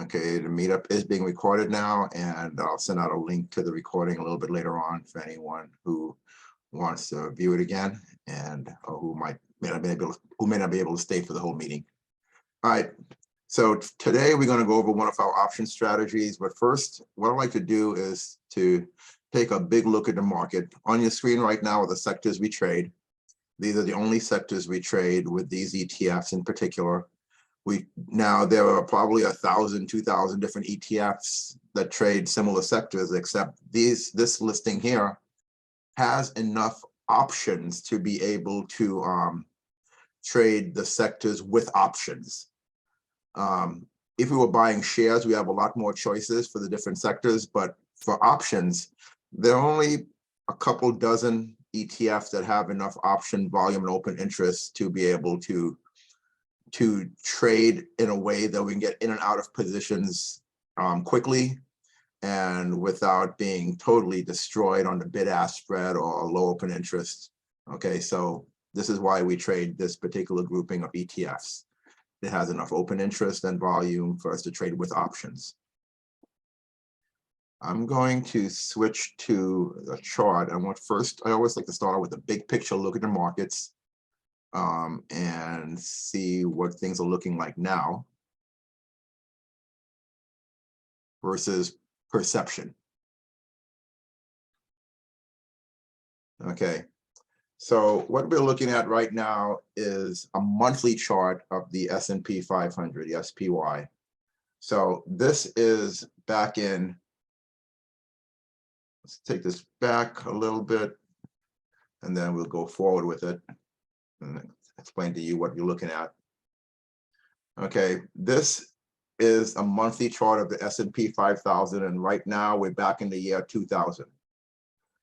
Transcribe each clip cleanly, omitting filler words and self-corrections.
Okay, the meetup is being recorded now, and I'll send out a link to the recording a little bit later on for anyone who wants to view it again and who may not be able to stay for the whole meeting. All right, so today we're going to go over one of our option strategies, but first what I'd like to do is to take a big look at the market. On your screen right now are the sectors we trade. These are the only sectors we trade with these ETFs in particular. Now there are probably 1,000, 2,000 different ETFs that trade similar sectors, except this listing here has enough options to be able to trade the sectors with options. If we were buying shares, we have a lot more choices for the different sectors, but for options, there are only a couple dozen ETFs that have enough option volume and open interest to be able to trade in a way that we can get in and out of positions quickly and without being totally destroyed on the bid-ask spread or low open interest. Okay, so this is why we trade this particular grouping of ETFs. It has enough open interest and volume for us to trade with options. I'm going to switch to the chart. I always like to start out with a big picture look at the markets. And see what things are looking like now versus perception. Okay, so what we're looking at right now is a monthly chart of the S&P 500, the SPY. So this is back in, let's take this back a little bit, and then we'll go forward with it and explain to you what you're looking at. Okay, this is a monthly chart of the S&P 5000, and right now we're back in the year 2000.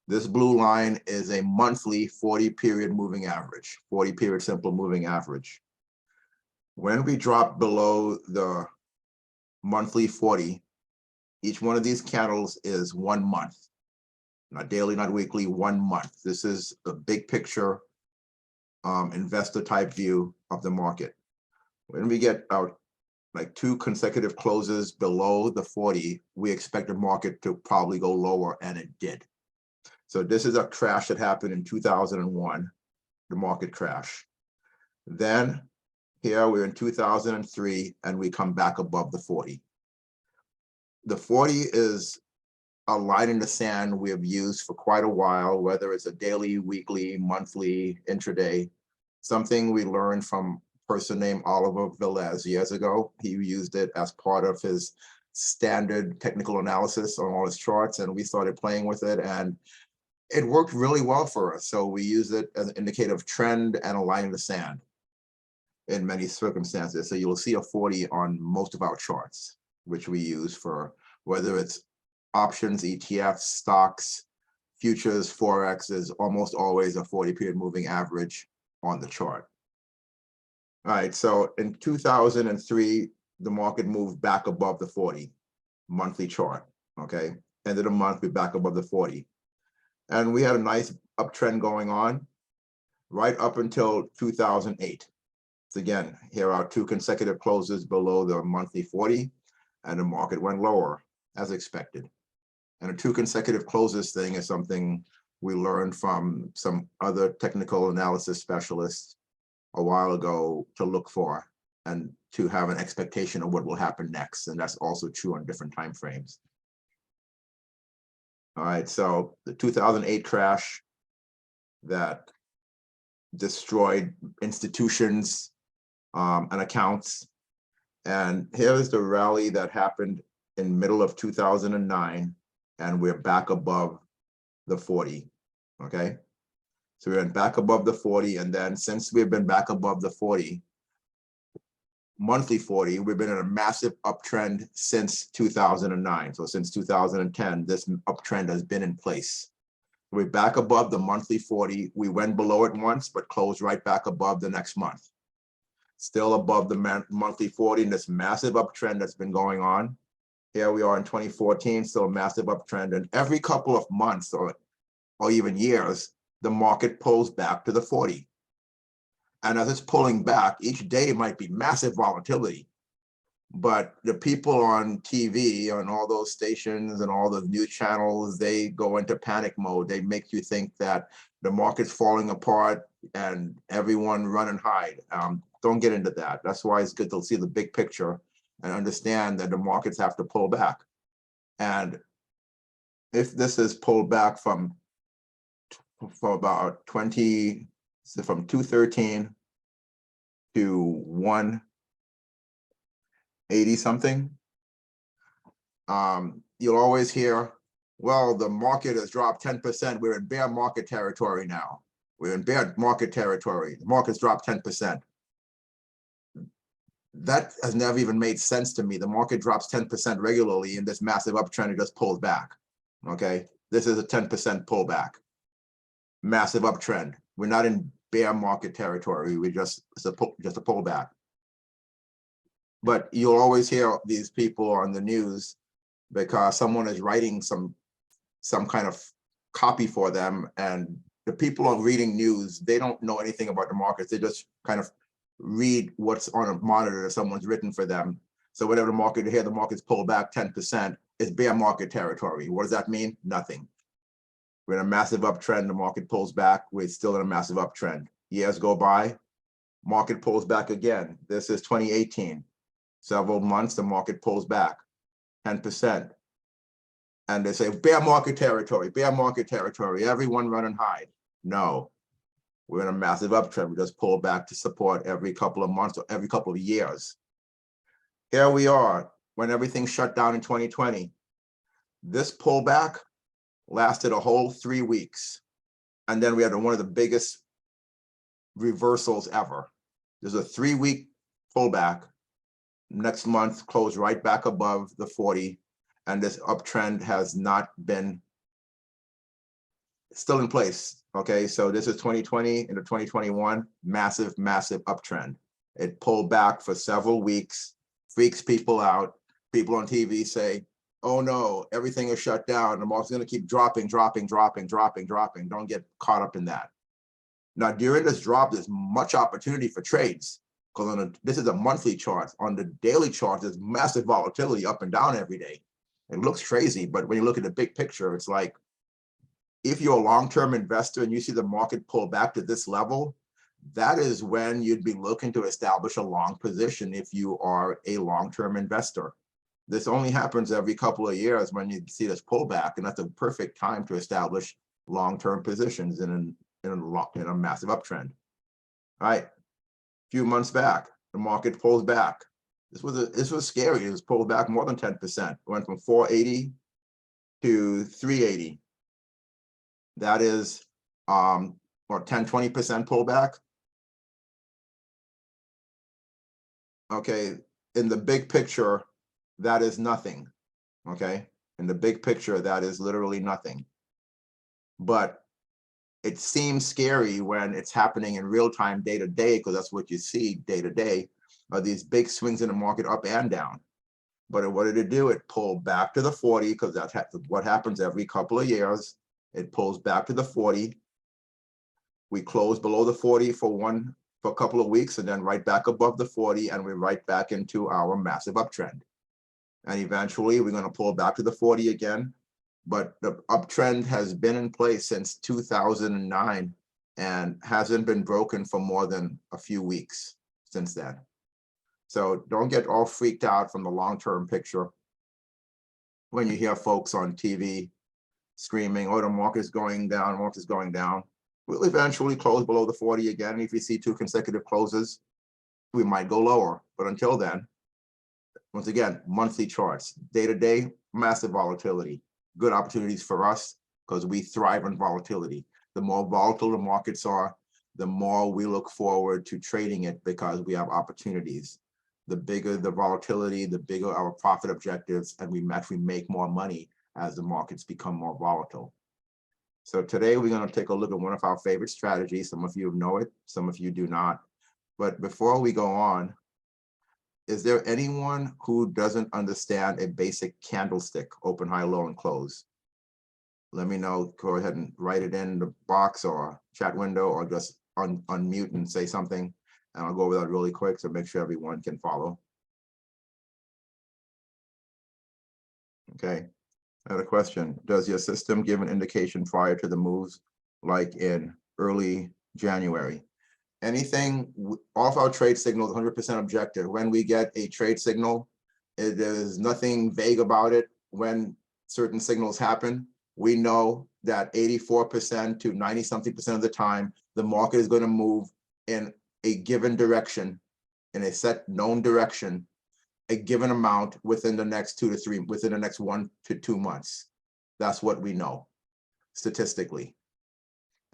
This blue line is a monthly 40-period moving average, 40-period simple moving average. When we drop below the monthly 40, each one of these candles is 1 month, not daily, not weekly, 1 month. This is a big picture investor type view of the market. When we get out like 2 consecutive closes below the 40, we expect the market to probably go lower, and it did. So this is a crash that happened in 2001, the market crash. Then here we're in 2003, and we come back above the 40. The 40 is a line in the sand we have used for quite a while, whether it's a daily, weekly, monthly, intraday. Something we learned from a person named Oliver Velez years ago. He used it as part of his standard technical analysis on all his charts, and we started playing with it, and it worked really well for us. So we use it as an indicator of trend and a line in the sand in many circumstances. So you'll see a 40 on most of our charts, which we use for whether it's options, ETFs, stocks, futures, Forex is almost always a 40-period moving average on the chart. All right, so in 2003, the market moved back above the 40 monthly chart, okay? End of the month, we're back above the 40. And we had a nice uptrend going on right up until 2008. So again, here are 2 consecutive closes below the monthly 40, and the market went lower as expected. And a 2 consecutive closes thing is something we learned from some other technical analysis specialists a while ago to look for and to have an expectation of what will happen next. And that's also true on different time frames. All right, so the 2008 crash that destroyed institutions and accounts. And here is the rally that happened in middle of 2009, and we're back above the 40, okay? So we went back above the 40, and then since we've been back above the 40, monthly 40, we've been in a massive uptrend since 2009. So since 2010, this uptrend has been in place. We're back above the monthly 40. We went below it once, but closed right back above the next month. Still above the monthly 40 in this massive uptrend that's been going on. Here we are in 2014, still a massive uptrend. And every couple of months or even years, the market pulls back to the 40. And as it's pulling back, each day might be massive volatility. But the people on TV, on all those stations and all the news channels, they go into panic mode. They make you think that the market's falling apart and everyone run and hide. Don't get into that. That's why it's good to see the big picture and understand that the markets have to pull back. And if this is pulled back from about 20, so from 213 to 180 something, you'll always hear, well, the market has dropped 10%. We're in bear market territory now. We're in bear market territory. The market's dropped 10%. That has never even made sense to me. The market drops 10% regularly in this massive uptrend, it just pulls back. Okay, this is a 10% pullback, massive uptrend. We're not in bear market territory. We just it's a pullback. But you'll always hear these people on the news because someone is writing some kind of copy for them, and the people are reading news. They don't know anything about the markets. They just kind of read what's on a monitor that someone's written for them. So whatever the market, here the market's pulled back 10%, it's bear market territory. What does that mean? Nothing. We're in a massive uptrend, the market pulls back, we're still in a massive uptrend. Years go by, market pulls back again. This is 2018. Several months, the market pulls back 10%. And they say, bear market territory, everyone run and hide. No, we're in a massive uptrend. We just pull back to support every couple of months or every couple of years. Here we are, when everything shut down in 2020. This pullback lasted a whole 3 weeks. And then we had one of the biggest reversals ever. There's a 3-week pullback. Next month, closed right back above the 40. And this uptrend has not been still in place. Okay, so this is 2020 into 2021, massive, massive uptrend. It pulled back for several weeks, freaks people out. People on TV say, oh no, everything is shut down. The market's gonna keep dropping. Don't get caught up in that. Now, during this drop, there's much opportunity for trades, because this is a monthly chart. On the daily chart, there's massive volatility up and down every day. It looks crazy, but when you look at the big picture, it's like, if you're a long-term investor and you see the market pull back to this level, that is when you'd be looking to establish a long position if you are a long-term investor. This only happens every couple of years when you see this pullback, and that's a perfect time to establish long-term positions in a massive uptrend. All right, a few months back, the market pulls back. This was scary. It was pulled back more than 10%. It went from 480 to 380. That is what, 10-20% pullback. Okay, in the big picture, that is nothing. Okay, in the big picture, that is literally nothing. But it seems scary when it's happening in real time, day to day, because that's what you see day to day, are these big swings in the market up and down. But what did it do? It pulled back to the 40, because that's what happens every couple of years. It pulls back to the 40. We close below the 40 for a couple of weeks, and then right back above the 40, and we're right back into our massive uptrend. And eventually we're going to pull back to the 40 again. But the uptrend has been in place since 2009 and hasn't been broken for more than a few weeks since then. So don't get all freaked out from the long-term picture when you hear folks on TV screaming, oh, the market is going down, market is going down. We'll eventually close below the 40 again. If we see 2 consecutive closes, we might go lower. But until then, once again, monthly charts, day to day, massive volatility. Good opportunities for us because we thrive on volatility. The more volatile the markets are, the more we look forward to trading it because we have opportunities. The bigger the volatility, the bigger our profit objectives, and we actually make more money as the markets become more volatile. So today we're going to take a look at one of our favorite strategies. Some of you know it, some of you do not. But before we go on, is there anyone who doesn't understand a basic candlestick, open, high, low, and close? Let me know. Go ahead and write it in the box or chat window, or just unmute and say something. And I'll go over that really quick to make sure everyone can follow. Okay, I had a question. Does your system give an indication prior to the moves, like in early January? Anything, all of our trade signals 100% objective. When we get a trade signal, there's nothing vague about it. When certain signals happen, we know that 84% to 90 something percent of the time, the market is going to move in a given direction, in a set known direction, a given amount within the next within the next 1 to 2 months. That's what we know statistically.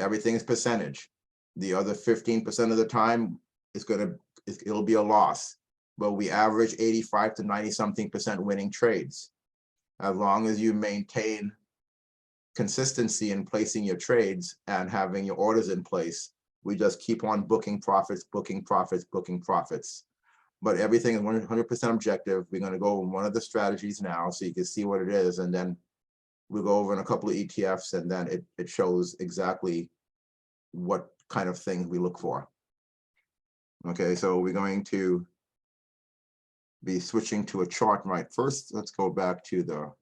Everything is percentage. The other 15% of the time it'll be a loss, but we average 85 to 90 something percent winning trades. As long as you maintain consistency in placing your trades and having your orders in place, we just keep on booking profits, booking profits, booking profits. But everything is 100% objective. We're going to go over one of the strategies now so you can see what it is, and then we'll go over in a couple of ETFs, and then it shows exactly what kind of things we look for. Okay, so we're going to be switching to a chart right first. Let's go back to the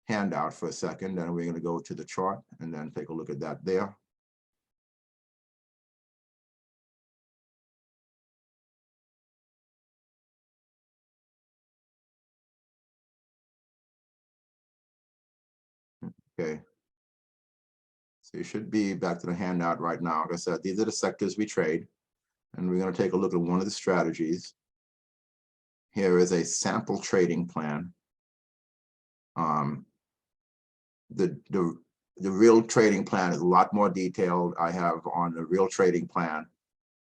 handout for a second, and we're going to go to the chart and then take a look at that there. Okay, so you should be back to the handout right now. Like I said, these are the sectors we trade, and we're going to take a look at one of the strategies. Here is a sample trading plan. The real trading plan is a lot more detailed. I have on the real trading plan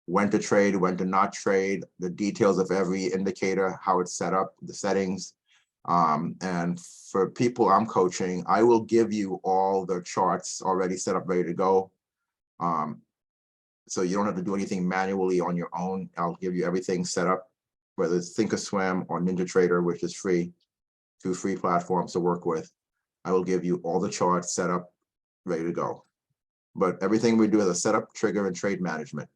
when to trade, when to not trade, the details of every indicator, how it's set up, the settings. And for people I'm coaching, I will give you all the charts already set up, ready to go. So you don't have to do anything manually on your own. I'll give you everything set up, whether it's Thinkorswim or NinjaTrader, which is free, 2 free platforms to work with. I will give you all the charts set up, ready to go. But everything we do is a setup, trigger, and trade management.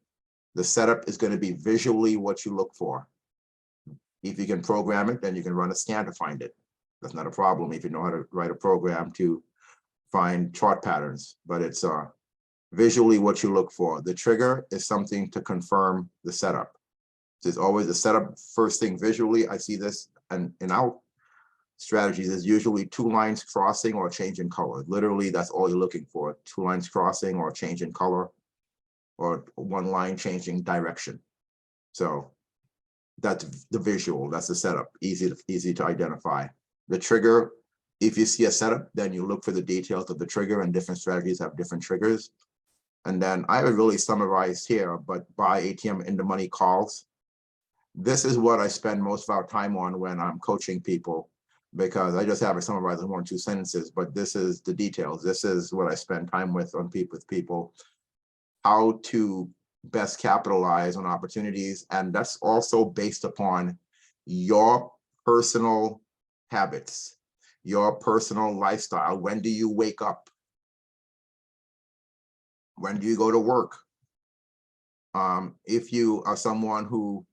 The setup is going to be visually what you look for. If you can program it, then you can run a scan to find it. That's not a problem if you know how to write a program to find chart patterns, but it's visually what you look for. The trigger is something to confirm the setup. There's always a setup first thing visually. I see this, and in our strategies is usually 2 lines crossing or a change in color. Literally, that's all you're looking for. 2 lines crossing or a change in color, or 1 line changing direction. So that's the visual, that's the setup, easy to identify. The trigger, if you see a setup, then you look for the details of the trigger, and different strategies have different triggers. And then I haven't really summarized here, but buy ATM in the money calls. This is what I spend most of our time on when I'm coaching people, because I just have it summarized in 1 or 2 sentences, but this is the details. This is what I spend time with people, how to best capitalize on opportunities. And that's also based upon your personal habits, your personal lifestyle. When do you wake up? When do you go to work? If you are someone who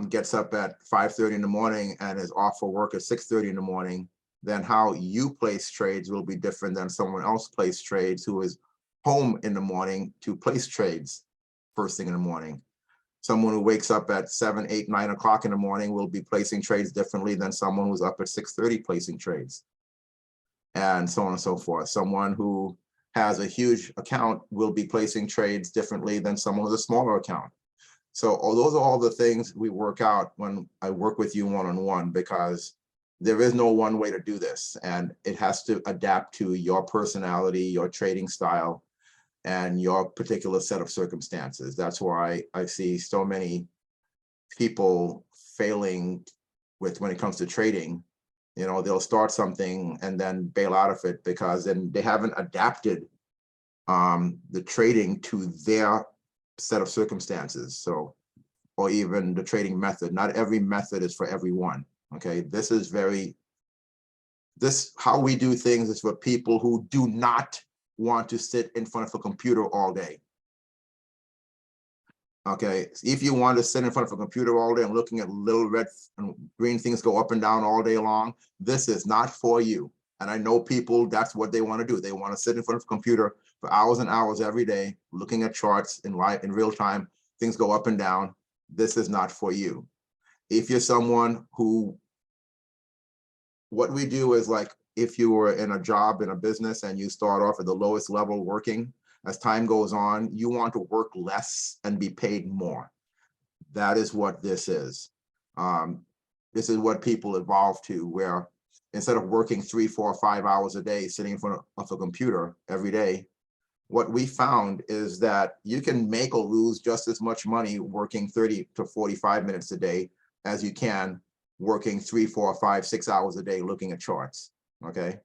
gets up at 5:30 in the morning and is off for work at 6:30 in the morning, then how you place trades will be different than someone else place trades who is home in the morning to place trades first thing in the morning. Someone who wakes up at 7, 8, 9 o'clock in the morning will be placing trades differently than someone who's up at 6:30 placing trades, and so on and so forth. Someone who has a huge account will be placing trades differently than someone with a smaller account. So those are all the things we work out when I work with you one-on-one, because there is no one way to do this, and it has to adapt to your personality, your trading style, and your particular set of circumstances. That's why I see so many people failing when it comes to trading. You know, they'll start something and then bail out of it because then they haven't adapted the trading to their set of circumstances. So, or even the trading method. Not every method is for everyone. Okay, how we do things is for people who do not want to sit in front of a computer all day. Okay, if you want to sit in front of a computer all day and looking at little red and green things go up and down all day long, this is not for you. And I know people, that's what they want to do. They want to sit in front of a computer for hours and hours every day, looking at charts in real time, things go up and down. This is not for you. If you're someone who, what we do is like, if you were in a job, in a business, and you start off at the lowest level working, as time goes on, you want to work less and be paid more. That is what this is. This is what people evolve to, where instead of working 3, 4, 5 hours a day, sitting in front of a computer every day, what we found is that you can make or lose just as much money working 30 to 45 minutes a day as you can working 3, 4, 5, 6 hours a day looking at charts, okay?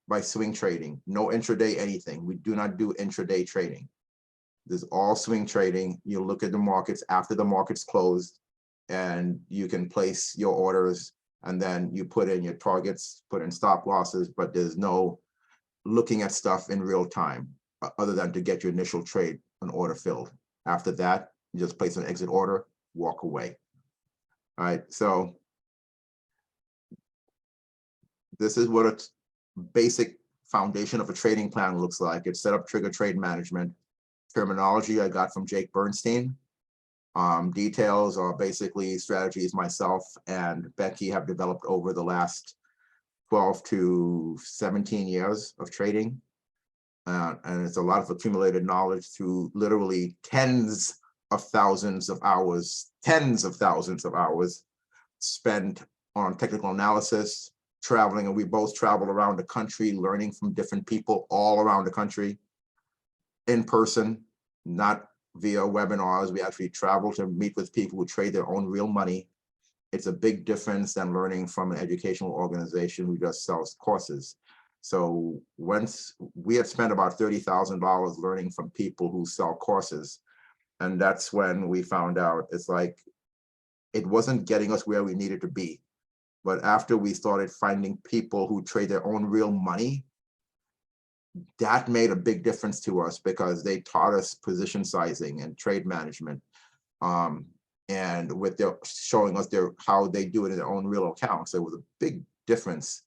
By swing trading, no intraday anything. We do not do intraday trading. This is all swing trading. You look at the markets after the market's closed, and you can place your orders, and then you put in your targets, put in stop losses, but there's no looking at stuff in real time other than to get your initial trade an order filled. After that, you just place an exit order, walk away. All right, so this is what a basic foundation of a trading plan looks like. It's set up, trigger, trade management. Terminology I got from Jake Bernstein. Details are basically strategies myself and Becky have developed over the last 12 to 17 years of trading. And it's a lot of accumulated knowledge through literally tens of thousands of hours spent on technical analysis, traveling, and we both travel around the country, learning from different people all around the country, in person, not via webinars. We actually travel to meet with people who trade their own real money. It's a big difference than learning from an educational organization who just sells courses. So once we had spent about $30,000 learning from people who sell courses, and that's when we found out it's like, it wasn't getting us where we needed to be. But after we started finding people who trade their own real money, that made a big difference to us because they taught us position sizing and trade management. And with their showing us how they do it in their own real accounts. It was a big difference.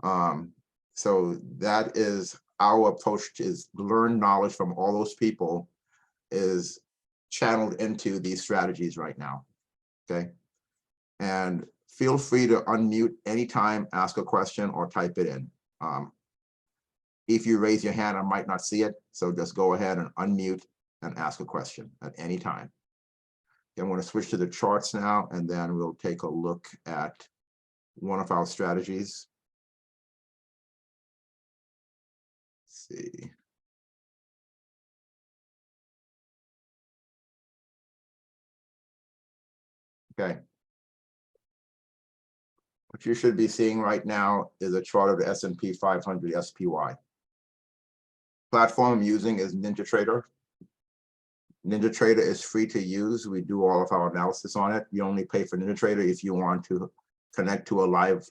So that is our approach, is learn knowledge from all those people is channeled into these strategies right now, okay? And feel free to unmute anytime, ask a question or type it in. If you raise your hand, I might not see it, so just go ahead and unmute and ask a question at any time. Okay, I'm going to switch to the charts now, and then we'll take a look at one of our strategies. Let's see. Okay. What you should be seeing right now is a chart of the S&P 500 SPY. Platform I'm using is NinjaTrader. NinjaTrader is free to use. We do all of our analysis on it. You only pay for NinjaTrader if you want to connect to a live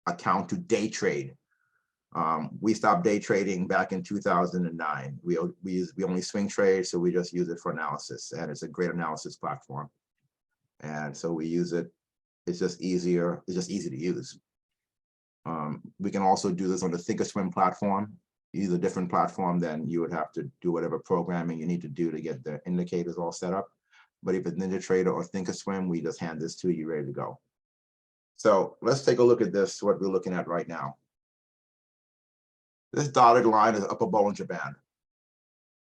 account to day trade. We stopped day trading back in 2009. We only swing trade, so we just use it for analysis, and it's a great analysis platform. And so we use it. It's just easier. It's just easy to use. We can also do this on the Thinkorswim platform. Use a different platform, then you would have to do whatever programming you need to do to get the indicators all set up. But if it's NinjaTrader or Thinkorswim, we just hand this to you, ready to go. So let's take a look at this, what we're looking at right now. This dotted line is upper Bollinger Band,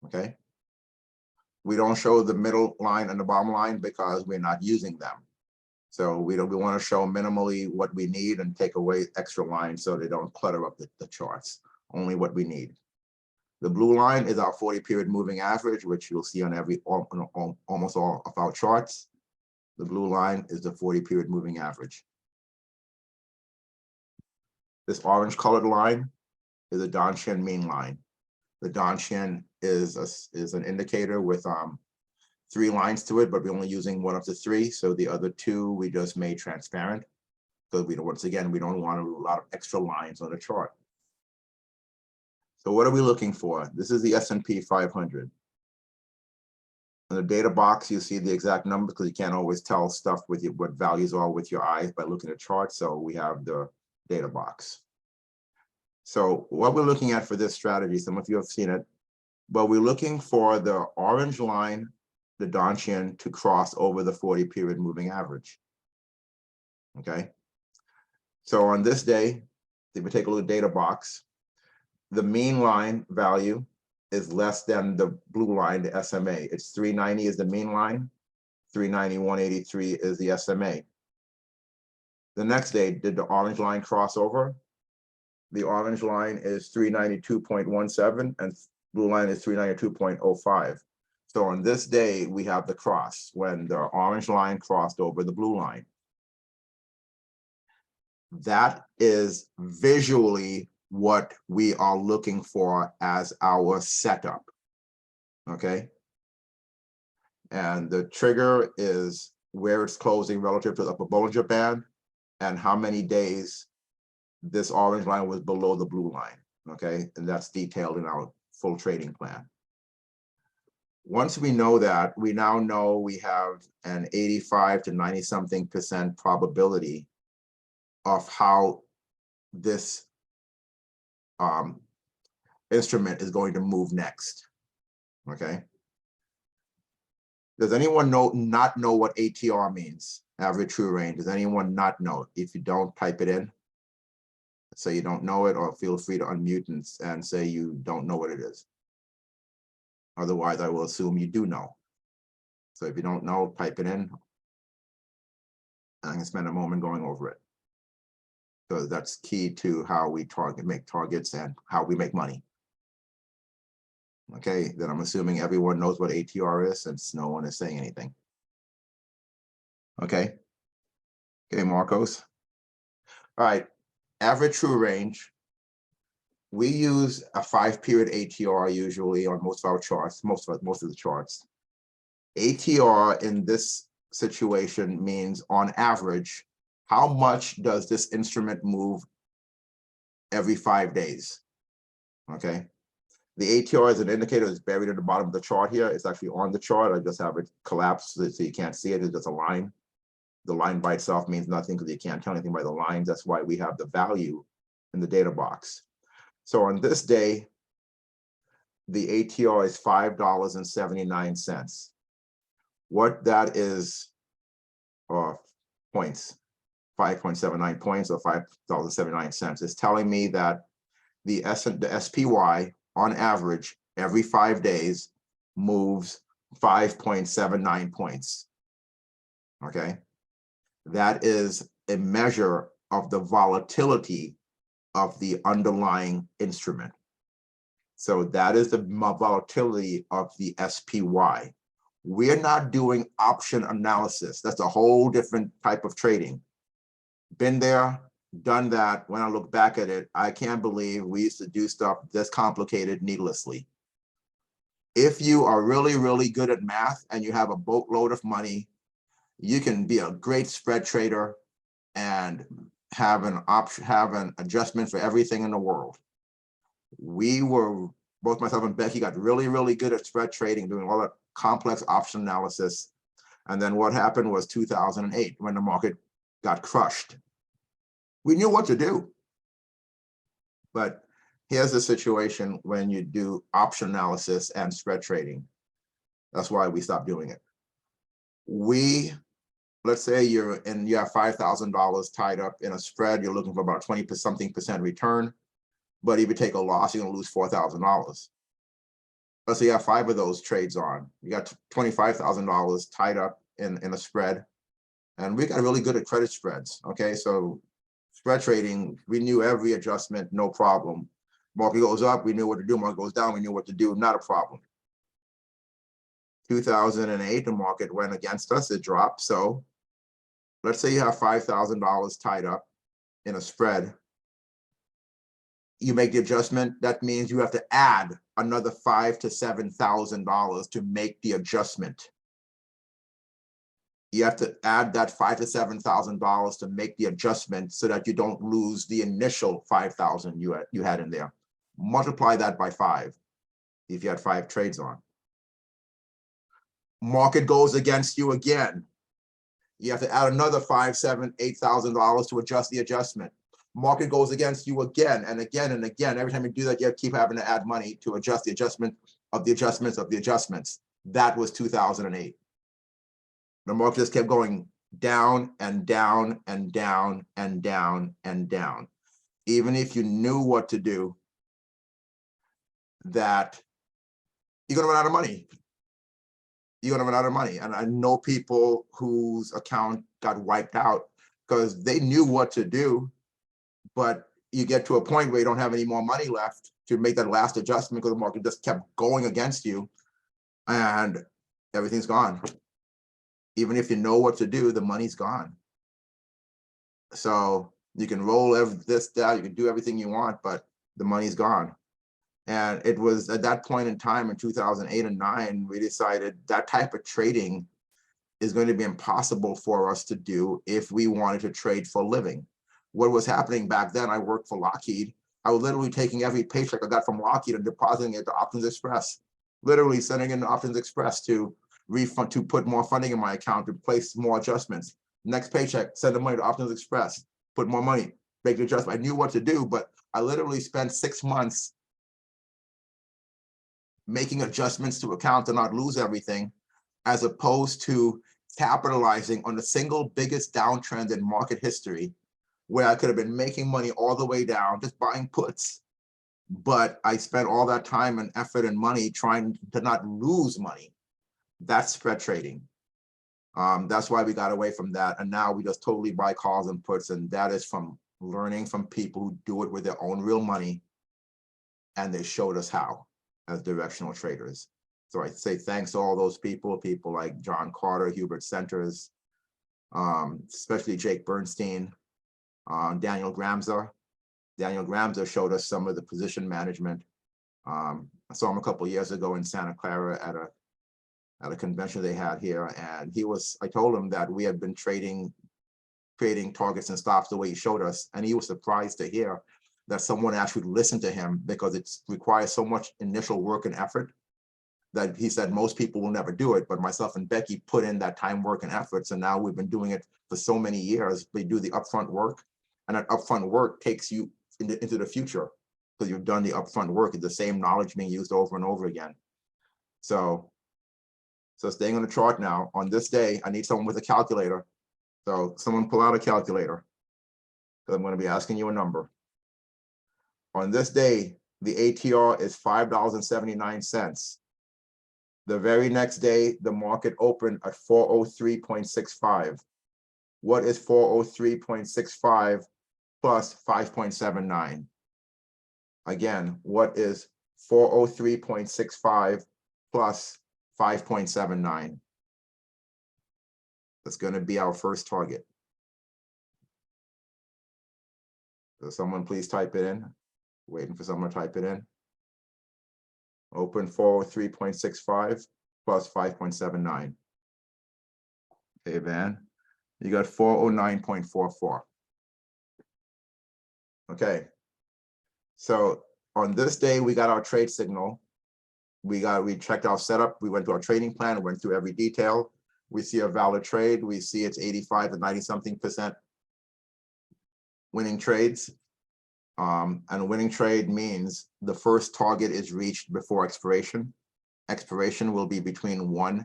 okay? We don't show the middle line and the bottom line because we're not using them. So we want to show minimally what we need and take away extra lines so they don't clutter up the charts, only what we need. The blue line is our 40-period moving average, which you'll see on almost all of our charts. The blue line is the 40-period moving average. This orange colored line is a Danshan mean line. The Danshan is an indicator with 3 lines to it, but we're only using 1 of the 3. So the other 2 we just made transparent. So once again, we don't want a lot of extra lines on the chart. So what are we looking for? This is the S&P 500. In the data box, you see the exact number because you can't always tell stuff with what values are with your eyes by looking at charts. So we have the data box. So what we're looking at for this strategy, some of you have seen it, but we're looking for the orange line, the Donchian, to cross over the 40-period moving average. Okay. So on this day, if we take a look at data box, the mean line value is less than the blue line, the SMA. It's 390 is the mean line, 390, 183 is the SMA. The next day, did the orange line cross over? The orange line is 392.17 and blue line is 392.05. So on this day, we have the cross when the orange line crossed over the blue line. That is visually what we are looking for as our setup, okay? And the trigger is where it's closing relative to the upper Bollinger Band and how many days this orange line was below the blue line, okay? And that's detailed in our full trading plan. Once we know that, we now know we have an 85 to 90-something% probability of how this instrument is going to move next, okay? Does anyone not know what ATR means, average true range? Does anyone not know? If you don't, type it in. Say you don't know it, or feel free to unmute and say you don't know what it is. Otherwise, I will assume you do know. So if you don't know, type it in. I can spend a moment going over it. So that's key to how we make targets and how we make money. Okay, then I'm assuming everyone knows what ATR is since no one is saying anything. Okay. Okay, Marcos. All right, average true range. We use a 5-period ATR usually on most of our charts, most of the charts. ATR in this situation means on average, how much does this instrument move every 5 days? Okay. The ATR is an indicator that's buried at the bottom of the chart here. It's actually on the chart. I just have it collapsed so you can't see it. It's just a line. The line by itself means nothing because you can't tell anything by the lines. That's why we have the value in the data box. So on this day, the ATR is $5.79. What that is, points, 5.79 points or $5.79 is telling me that the SPY on average every 5 days moves 5.79 points. Okay, that is a measure of the volatility of the underlying instrument. So that is the volatility of the SPY. We're not doing option analysis. That's a whole different type of trading. Been there, done that. When I look back at it, I can't believe we used to do stuff this complicated needlessly. If you are really, really good at math and you have a boatload of money, you can be a great spread trader and have an adjustment for everything in the world. We were, both myself and Becky got really, really good at spread trading, doing all that complex option analysis. And then what happened was 2008 when the market got crushed. We knew what to do. But here's the situation when you do option analysis and spread trading. That's why we stopped doing it. Let's say you have $5,000 tied up in a spread. You're looking for about 20-something% return. But if you take a loss, you're going to lose $4,000. Let's say you have 5 of those trades on. You got $25,000 tied up in a spread. And we got really good at credit spreads. Okay, so spread trading, we knew every adjustment, no problem. Market goes up, we knew what to do. Market goes down, we knew what to do, not a problem. 2008, the market went against us, it dropped. So let's say you have $5,000 tied up in a spread. You make the adjustment, that means you have to add another $5,000 to $7,000 to make the adjustment. You have to add that $5,000 to $7,000 to make the adjustment so that you don't lose the initial $5,000 you had in there. Multiply that by 5 if you had 5 trades on. Market goes against you again. You have to add another $5,000, $7,000, $8,000 to adjust the adjustment. Market goes against you again and again and again. Every time you do that, you have to keep having to add money to adjust the adjustment of the adjustments of the adjustments. That was 2008. The market just kept going down and down and down and down and down. Even if you knew what to do, that you're gonna run out of money. You're gonna run out of money. And I know people whose account got wiped out because they knew what to do, but you get to a point where you don't have any more money left to make that last adjustment because the market just kept going against you and everything's gone. Even if you know what to do, the money's gone. So you can roll this down, you can do everything you want, but the money's gone. And it was at that point in time in 2008 and 9, we decided that type of trading is going to be impossible for us to do if we wanted to trade for a living. What was happening back then, I worked for Lockheed. I was literally taking every paycheck I got from Lockheed and depositing it to Options Express, literally sending it to Options Express to refund, to put more funding in my account, to place more adjustments. Next paycheck, send the money to Options Express, put more money, make the adjustment. I knew what to do, but I literally spent 6 months making adjustments to account to not lose everything, as opposed to capitalizing on the single biggest downtrend in market history, where I could have been making money all the way down, just buying puts. But I spent all that time and effort and money trying to not lose money. That's spread trading. That's why we got away from that. And now we just totally buy calls and puts. And that is from learning from people who do it with their own real money. And they showed us how as directional traders. So I say thanks to all those people like John Carter, Hubert Centers, especially Jake Bernstein, Daniel Gramza. Daniel Gramza showed us some of the position management. I saw him a couple of years ago in Santa Clara at a convention they had here, and I told him that we had been creating targets and stops the way he showed us, and he was surprised to hear that someone actually listened to him, because it requires so much initial work and effort that he said most people will never do it, but myself and Becky put in that time, work, and effort. So now we've been doing it for so many years. We do the upfront work, and that upfront work takes you into the future because you've done the upfront work. It's the same knowledge being used over and over again. So staying on the chart now, on this day, I need someone with a calculator. So someone pull out a calculator, because I'm going to be asking you a number. On this day, the ATR is $5.79. The very next day, the market opened at 403.65. What is 403.65 plus 5.79? Again, what is 403.65 plus 5.79? That's going to be our first target. So someone please type it in. Waiting for someone to type it in. Open 403.65 plus 5.79. Okay, Van, you got 409.44. Okay, so on this day, we got our trade signal. We checked our setup. We went through our trading plan, went through every detail. We see a valid trade. We see it's 85 to 90-something% winning trades. And a winning trade means the first target is reached before expiration. Expiration will be between 1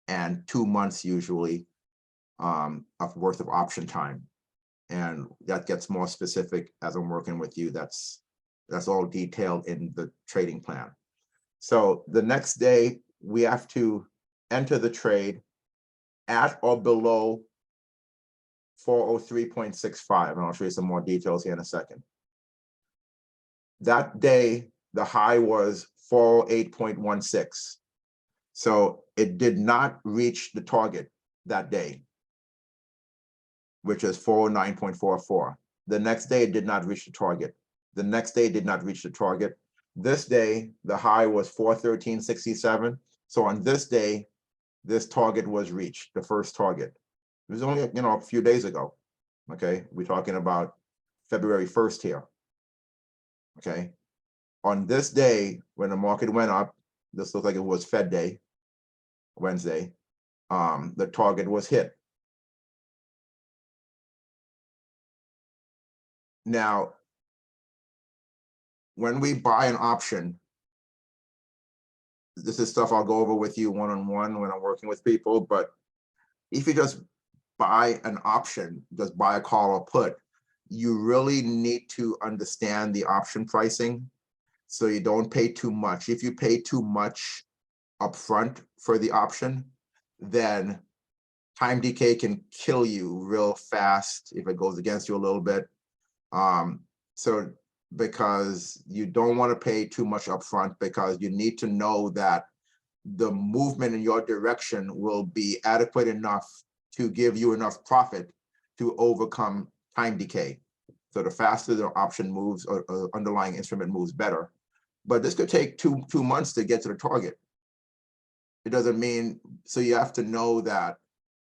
and 2 months usually of worth of option time. And that gets more specific as I'm working with you. That's all detailed in the trading plan. So the next day, we have to enter the trade at or below 403.65. And I'll show you some more details here in a second. That day, the high was 408.16. So it did not reach the target that day, which is 409.44. The next day, it did not reach the target. The next day, it did not reach the target. This day, the high was 413.67. So on this day, this target was reached, the first target. It was only, a few days ago. Okay, we're talking about February 1st here. Okay, on this day, when the market went up, this looked like it was Fed day, Wednesday. the target was hit. Now, when we buy an option, this is stuff I'll go over with you one-on-one when I'm working with people, but if you just buy an option, just buy a call or put, you really need to understand the option pricing so you don't pay too much. If you pay too much upfront for the option, then time decay can kill you real fast if it goes against you a little bit. So because you don't want to pay too much upfront, because you need to know that the movement in your direction will be adequate enough to give you enough profit to overcome time decay. So the faster the option moves or underlying instrument moves, better. But this could take two months to get to the target. It doesn't mean, so you have to know that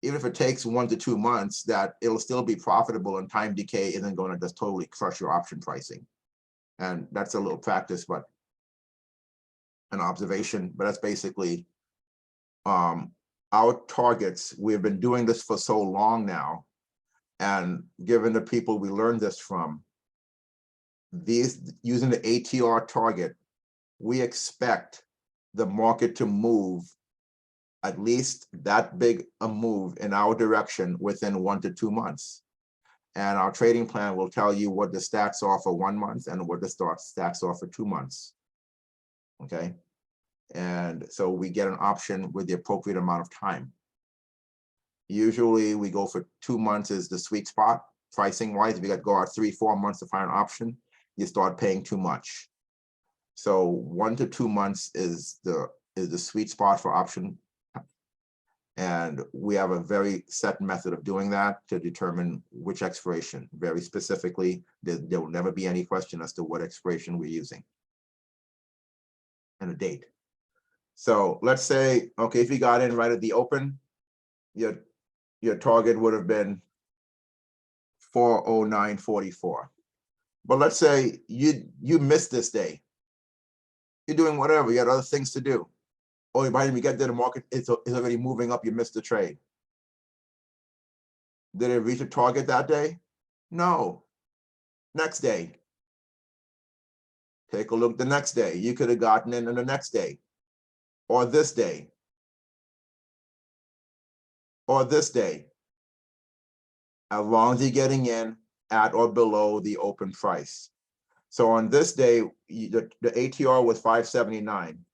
even if it takes 1 to 2 months, that it'll still be profitable, and time decay isn't going to just totally crush your option pricing. And that's a little practice, but an observation, but that's basically our targets. We've been doing this for so long now, and given the people we learned this from, these using the ATR target, we expect the market to move at least that big a move in our direction within 1 to 2 months. And our trading plan will tell you what the stats are for 1 month and what the stats are for 2 months. Okay. And so we get an option with the appropriate amount of time. Usually we go for 2 months is the sweet spot pricing wise. If you got to go out 3, 4 months to find an option, you start paying too much. So 1 to 2 months is the sweet spot for option. And we have a very set method of doing that to determine which expiration. Very specifically, there will never be any question as to what expiration we're using and a date. So let's say, okay, if you got in right at the open, your target would have been 409.44. But let's say you missed this day. You're doing whatever, you had other things to do. Or by the time you get to the market, it's already moving up, you missed the trade. Did it reach a target that day? No. Next day. Take a look the next day. You could have gotten in on the next day, or this day, or this day. As long as you're getting in at or below the open price. So on this day, the ATR was 579.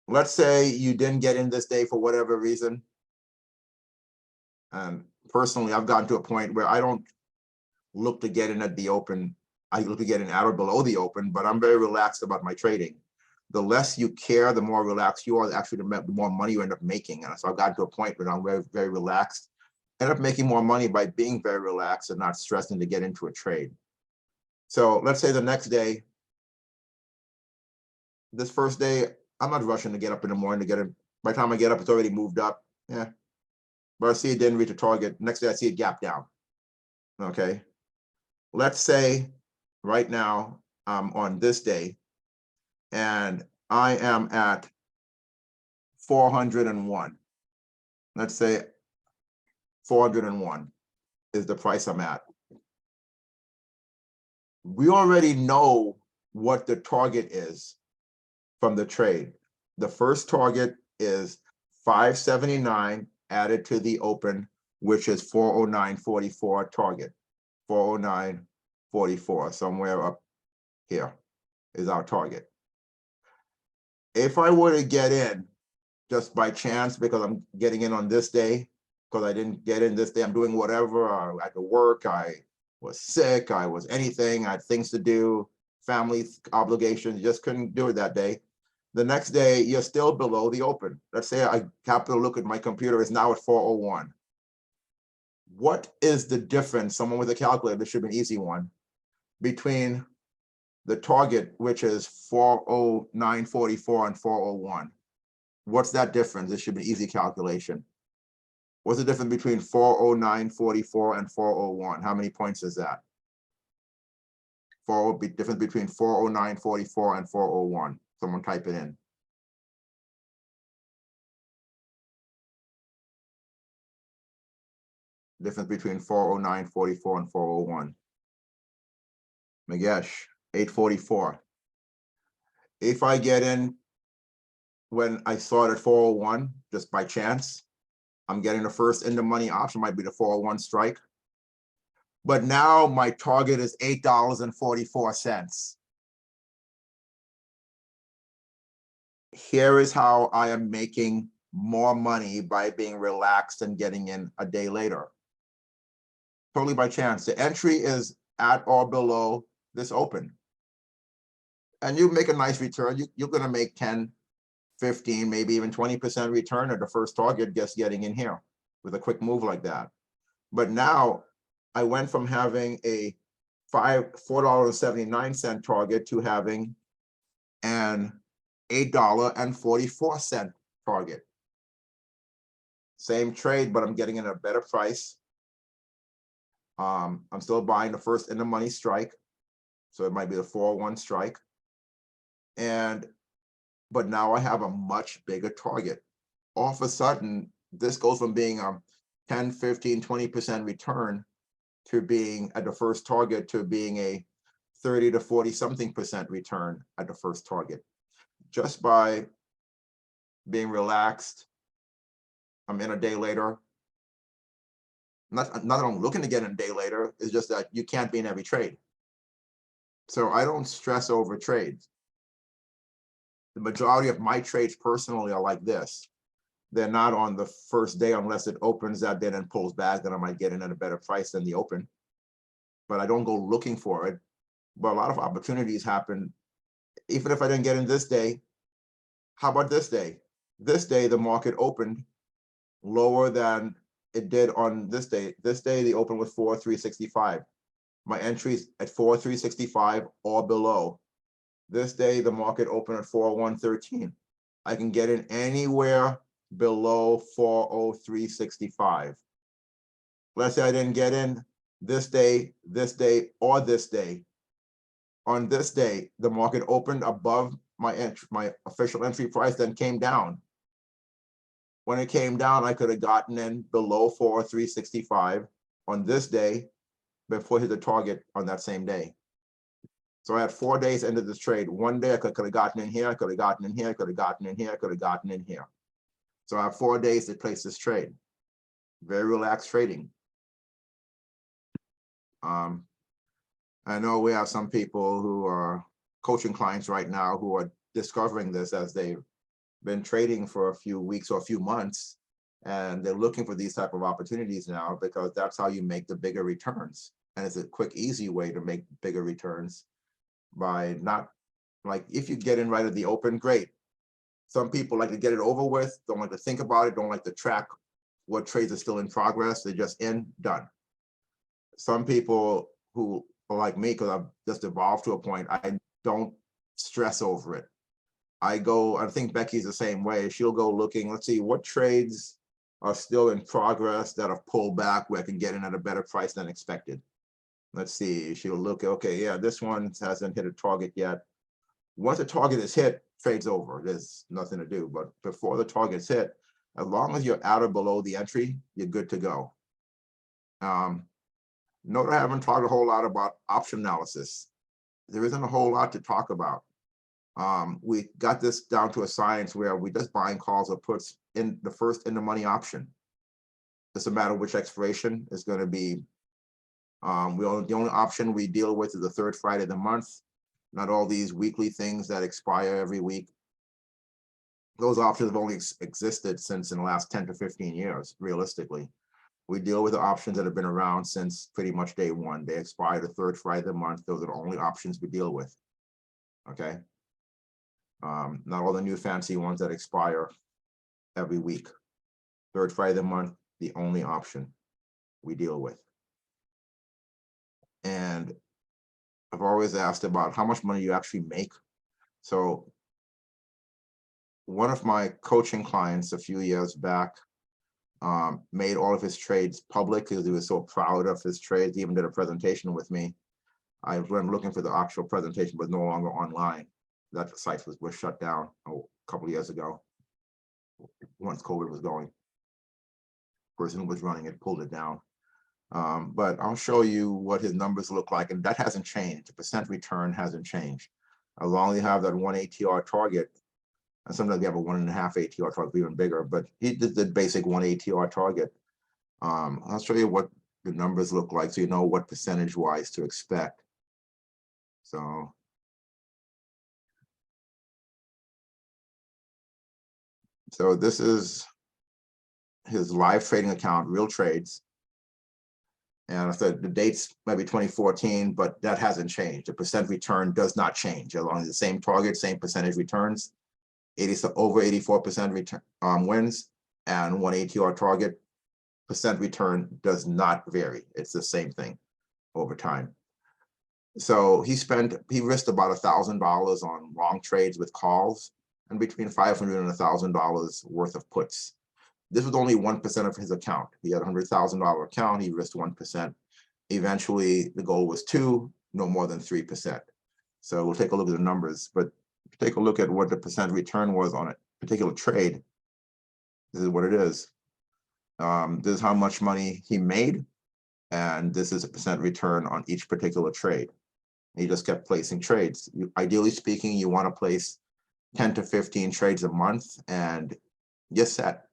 Let's say you didn't get in this day for whatever reason. And personally, I've gotten to a point where I don't look to get in at the open. I look to get in at or below the open, but I'm very relaxed about my trading. The less you care, the more relaxed you are, actually the more money you end up making. And so I've gotten to a point where I'm very, very relaxed. End up making more money by being very relaxed and not stressing to get into a trade. So let's say the next day, this first day, I'm not rushing to get up in the morning to get it. By the time I get up, it's already moved up. Yeah. But I see it didn't reach a target. Next day, I see it gap down. Okay. Let's say right now, on this day, and I am at 401. Let's say 401 is the price I'm at. We already know what the target is from the trade. The first target is 579 added to the open, which is 409.44 target. 409.44, somewhere up here is our target. If I were to get in just by chance, because I'm getting in on this day, because I didn't get in this day, I'm doing whatever, I had to work, I was sick, I was anything, I had things to do, family obligations, just couldn't do it that day. The next day, you're still below the open. Let's say I happen to look at my computer, it's now at 401. What is the difference, someone with a calculator, this should be an easy one, between the target, which is 409.44 and 401? What's that difference? This should be an easy calculation. What's the difference between 409.44 and 401? How many points is that? Difference between 409.44 and 401. Someone type it in. Difference between 409.44 and 401. Magesh, 844. If I get in when I saw it at 401, just by chance, I'm getting the first in the money option, might be the 401 strike. But now my target is $8.44. Here is how I am making more money by being relaxed and getting in a day later. Totally by chance. The entry is at or below this open. And you make a nice return. You're going to make 10, 15, maybe even 20% return at the first target just getting in here with a quick move like that. But now I went from having a $4.79 target to having an $8.44 target. Same trade, but I'm getting in a better price. I'm still buying the first in the money strike. So it might be the 401 strike. But now I have a much bigger target. All of a sudden, this goes from being a 10, 15, 20% return to being at the first target to being a 30 to 40 something percent return at the first target. Just by being relaxed, I'm in a day later. Not that I'm looking to get in a day later, it's just that you can't be in every trade. So I don't stress over trades. The majority of my trades personally are like this. They're not on the first day unless it opens that day and pulls back, then I might get in at a better price than the open. But I don't go looking for it. But a lot of opportunities happen. Even if I didn't get in this day, how about this day? This day, the market opened lower than it did on this day. This day, the open was 4,365. My entries at 4,365 or below. This day, the market opened at 4,113. I can get in anywhere below 403.65. Let's say I didn't get in this day, or this day. On this day, the market opened above my official entry price, then came down. When it came down, I could have gotten in below 403.65 on this day before it hit the target on that same day. So I had 4 days into this trade. One day I could have gotten in here, I could have gotten in here, I could have gotten in here, I could have gotten in here. So I have 4 days to place this trade. Very relaxed trading. I know we have some people who are coaching clients right now who are discovering this as they've been trading for a few weeks or a few months, and they're looking for these type of opportunities now because that's how you make the bigger returns. And it's a quick, easy way to make bigger returns by not, like, if you get in right at the open, great. Some people like to get it over with, don't like to think about it, don't like to track what trades are still in progress. They're just in, done. Some people who are like me, because I've just evolved to a point, I don't stress over it. I think Becky's the same way. She'll go looking, let's see what trades are still in progress that have pulled back where I can get in at a better price than expected. Let's see, she'll look, okay, yeah, this one hasn't hit a target yet. Once the target is hit, trade's over. There's nothing to do. But before the target's hit, as long as you're at or below the entry, you're good to go. Note I haven't talked a whole lot about option analysis. There isn't a whole lot to talk about. We got this down to a science where we just buying calls or puts in the first in the money option. It's a matter of which expiration is going to be. The only option we deal with is the third Friday of the month, not all these weekly things that expire every week. Those options have only existed since in the last 10 to 15 years, realistically. We deal with the options that have been around since pretty much day one. They expire the third Friday of the month. Those are the only options we deal with. Okay. Not all the new fancy ones that expire every week. Third Friday of the month, the only option we deal with. And I've always asked about how much money you actually make. So one of my coaching clients a few years back made all of his trades public because he was so proud of his trades. He even did a presentation with me. I went looking for the actual presentation, but no longer online. That site was shut down a couple of years ago once COVID was going. The person who was running it pulled it down. But I'll show you what his numbers look like, and that hasn't changed. The percent return hasn't changed. As long as you have that 1 ATR target, and sometimes we have a 1.5 ATR target, even bigger, but he did the basic 1 ATR target. I'll show you what the numbers look like so you know what percentage-wise to expect. So this is his live trading account, Real Trades. And I said the date's maybe 2014, but that hasn't changed. The percent return does not change as long as the same target, same percentage returns. Over 84% return wins, and 1 ATR target. Percent return does not vary. It's the same thing over time. So he risked about $1,000 on long trades with calls and between $500 and $1,000 worth of puts. This was only 1% of his account. He had a $100,000 account. He risked 1%. Eventually, the goal was 2, no more than 3%. So we'll take a look at the numbers, but take a look at what the percent return was on a particular trade. This is what it is. This is how much money he made, and this is a percent return on each particular trade. He just kept placing trades. Ideally speaking, you want to place 10 to 15 trades a month, and you're set.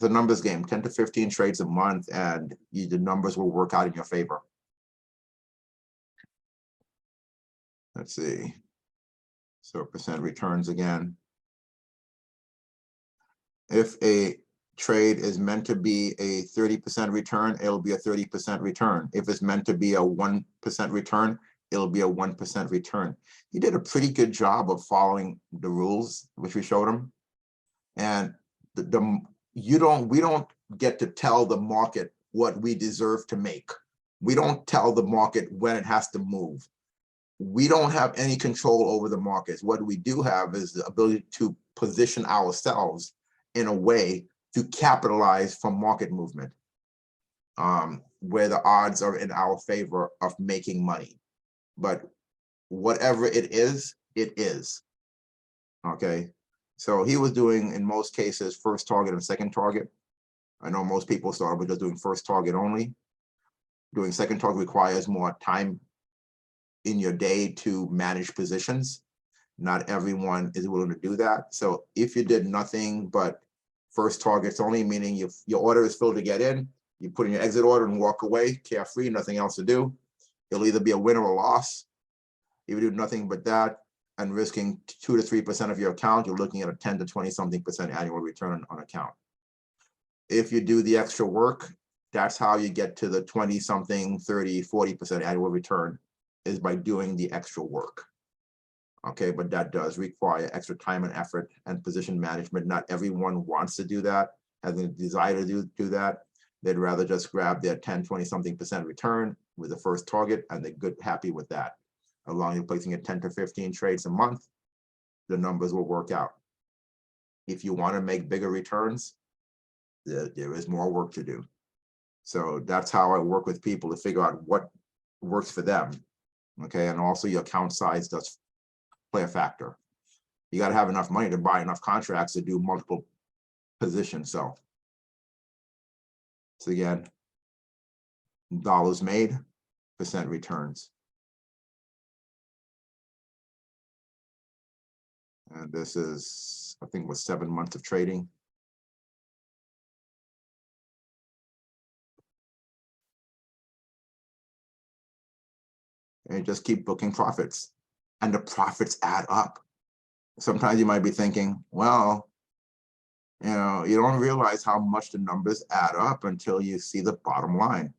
The numbers game, 10 to 15 trades a month, and the numbers will work out in your favor. Let's see. So percent returns again. If a trade is meant to be a 30% return, it'll be a 30% return. If it's meant to be a 1% return, it'll be a 1% return. He did a pretty good job of following the rules, which we showed him. And we don't get to tell the market what we deserve to make. We don't tell the market when it has to move. We don't have any control over the markets. What we do have is the ability to position ourselves in a way to capitalize from market movement, where the odds are in our favor of making money. But whatever it is, okay? So he was doing, in most cases, first target and second target. I know most people started with just doing first target only. Doing second target requires more time in your day to manage positions. Not everyone is willing to do that. So if you did nothing but first targets only, meaning your order is filled to get in, you put in your exit order and walk away, carefree, nothing else to do. It'll either be a win or a loss. If you do nothing but that and risking 2 to 3% of your account, you're looking at a 10 to 20 something percent annual return on account. If you do the extra work, that's how you get to the 20 something, 30, 40% annual return, is by doing the extra work. Okay, but that does require extra time and effort and position management. Not everyone wants to do that, has a desire to do that. They'd rather just grab their 10, 20 something percent return with the first target, and they're happy with that. As long as you're placing at 10 to 15 trades a month, the numbers will work out. If you want to make bigger returns, there is more work to do. So that's how I work with people to figure out what works for them. Okay, and also your account size does play a factor. You got to have enough money to buy enough contracts to do multiple positions. So again, dollars made, percent returns. And this is, I think it was 7 months of trading. And just keep booking profits, and the profits add up. Sometimes you might be thinking, well, you don't realize how much the numbers add up until you see the bottom line.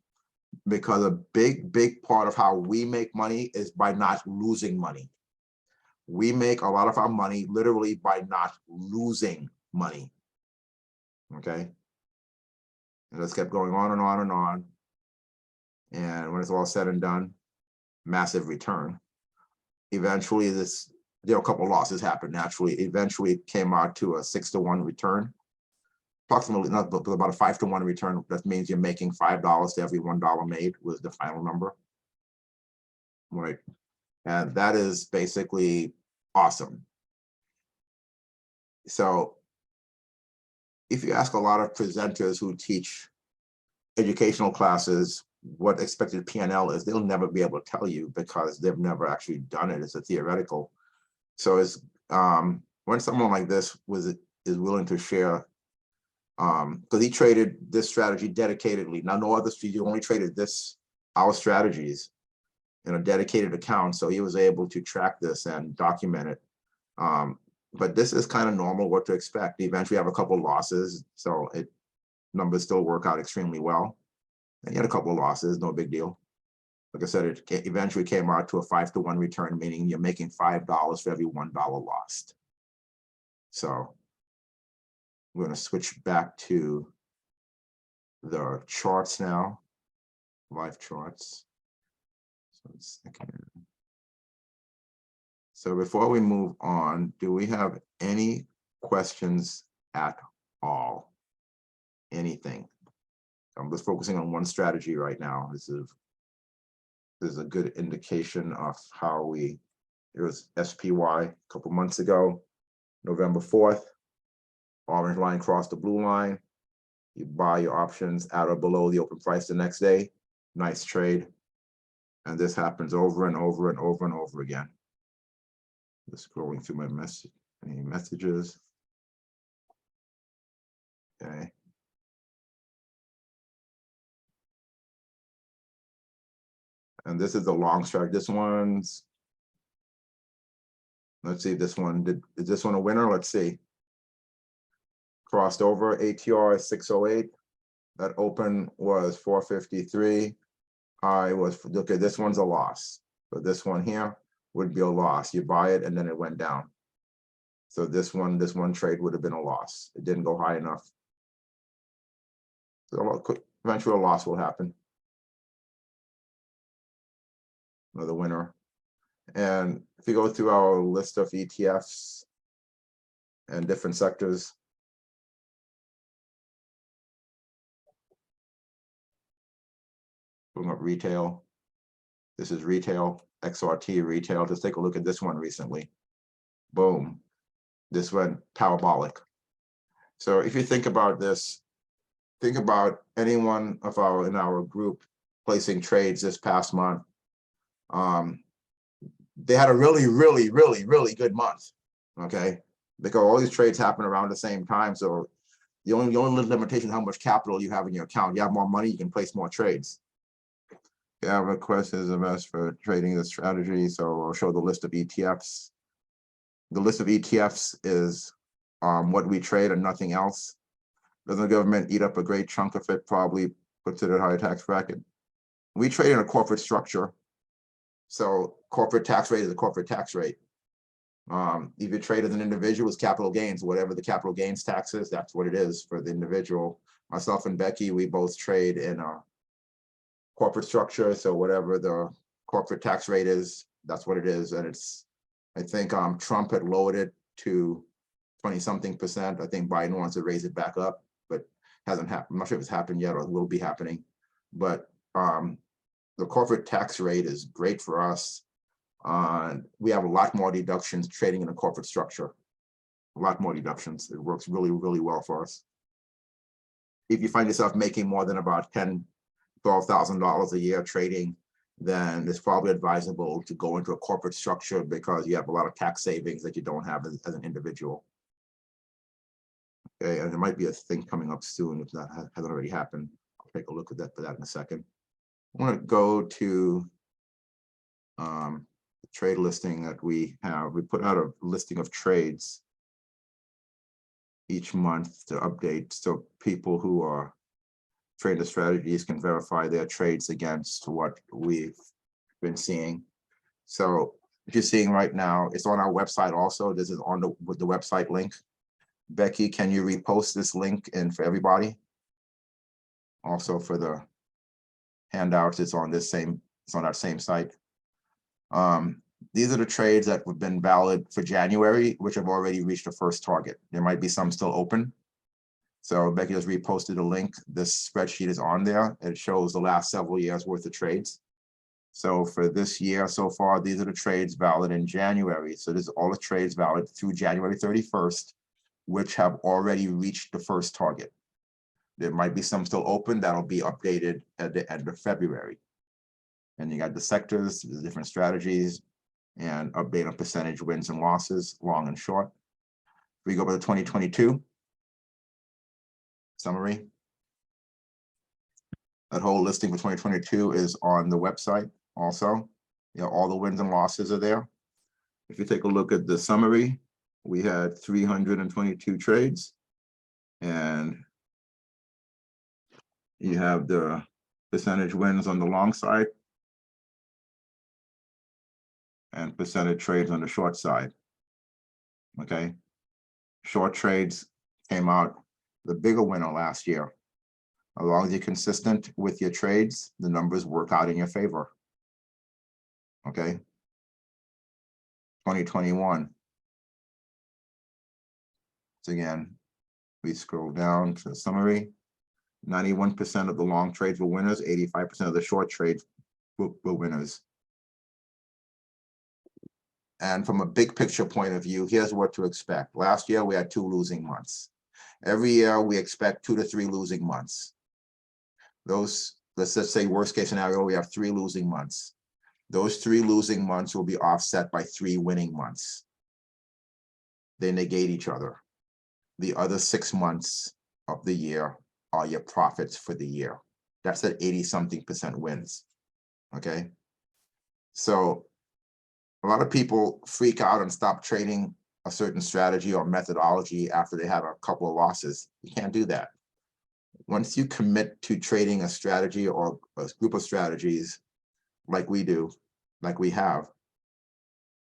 Because a big part of how we make money is by not losing money. We make a lot of our money literally by not losing money. Okay. And this kept going on and on and on. And when it's all said and done, massive return. Eventually, there are a couple of losses happened naturally. Eventually, it came out to a 6-to-1 return. Approximately, not but about a 5-to-1 return. That means you're making $5 to every $1 made was the final number. Right. And that is basically awesome. So if you ask a lot of presenters who teach educational classes what expected P&L is, they'll never be able to tell you because they've never actually done it. It's a theoretical. So it's when someone like this is willing to share, because he traded this strategy dedicatedly. Now, no other strategy, he only traded our strategies in a dedicated account. So he was able to track this and document it. But this is kind of normal what to expect. Eventually have a couple of losses. So numbers still work out extremely well. And he had a couple of losses, no big deal. Like I said, it eventually came out to a 5-to-1 return, meaning you're making $5 for every $1 lost. So we're going to switch back to the charts now, live charts. So before we move on, do we have any questions at all? Anything? I'm just focusing on one strategy right now. This is a good indication of how it was SPY a couple months ago, November 4th, orange line crossed the blue line. You buy your options at or below the open price the next day. Nice trade. And this happens over and over and over and over again. Just scrolling through my messages. Okay. And this is the long strike. This one's, let's see, this one, is this one a winner? Let's see. Crossed over, ATR is 608. That open was 453. Okay, this one's a loss. So this one here would be a loss. You buy it and then it went down. So this one trade would have been a loss. It didn't go high enough. So eventually a loss will happen. Another winner. And if you go through our list of ETFs and different sectors, pulling up retail. This is retail, XRT retail. Just take a look at this one recently. Boom. This went parabolic. So if you think about this, think about any one of in our group placing trades this past month. They had a really, really, really, really good month. Okay, because all these trades happen around the same time. So the only limitation is how much capital you have in your account. You have more money, you can place more trades. You have a question is best for trading this strategy. So I'll show the list of ETFs. The list of ETFs is what we trade and nothing else. Doesn't the government eat up a great chunk of it? Probably puts it at a higher tax bracket. We trade in a corporate structure. So corporate tax rate is a corporate tax rate. If you trade as an individual, it's capital gains. Whatever the capital gains tax is, that's what it is for the individual. Myself and Becky, we both trade in a corporate structure. So whatever the corporate tax rate is, that's what it is. And it's, I think Trump had lowered it to 20-something%. I think Biden wants to raise it back up, but hasn't happened. I'm not sure if it's happened yet or it will be happening. But the corporate tax rate is great for us. We have a lot more deductions trading in a corporate structure. A lot more deductions. It works really, really well for us. If you find yourself making more than about $10,000, $12,000 a year trading, then it's probably advisable to go into a corporate structure because you have a lot of tax savings that you don't have as an individual. Okay, and there might be a thing coming up soon if that hasn't already happened. I'll take a look at that in a second. I want to go to the trade listing that we have. We put out a listing of trades each month to update so people who are trading the strategies can verify their trades against what we've been seeing. So if you're seeing right now, it's on our website also. This is on the website link. Becky, can you repost this link in for everybody? Also for the handouts, it's on that same site. These are the trades that have been valid for January, which have already reached the first target. There might be some still open. So Becky has reposted a link. This spreadsheet is on there. It shows the last several years worth of trades. So for this year so far, these are the trades valid in January. So this is all the trades valid through January 31st, which have already reached the first target. There might be some still open that'll be updated at the end of February. And you got the sectors, the different strategies, and update on percentage wins and losses, long and short. We go over to 2022 summary. That whole listing for 2022 is on the website also. You know, all the wins and losses are there. If you take a look at the summary, we had 322 trades, and you have the percentage wins on the long side and percentage trades on the short side. Okay, short trades came out the bigger winner last year. As long as you're consistent with your trades, the numbers work out in your favor. Okay, 2021. So again, we scroll down to the summary. 91% of the long trades were winners, 85% of the short trades were winners. And from a big picture point of view, here's what to expect. Last year, we had 2 losing months. Every year, we expect 2 to 3 losing months. Those, let's just say worst case scenario, we have 3 losing months. Those 3 losing months will be offset by 3 winning months. They negate each other. The other 6 months of the year are your profits for the year. That's at 80-something% wins. Okay. So a lot of people freak out and stop trading a certain strategy or methodology after they have a couple of losses. You can't do that. Once you commit to trading a strategy or a group of strategies like we do, like we have,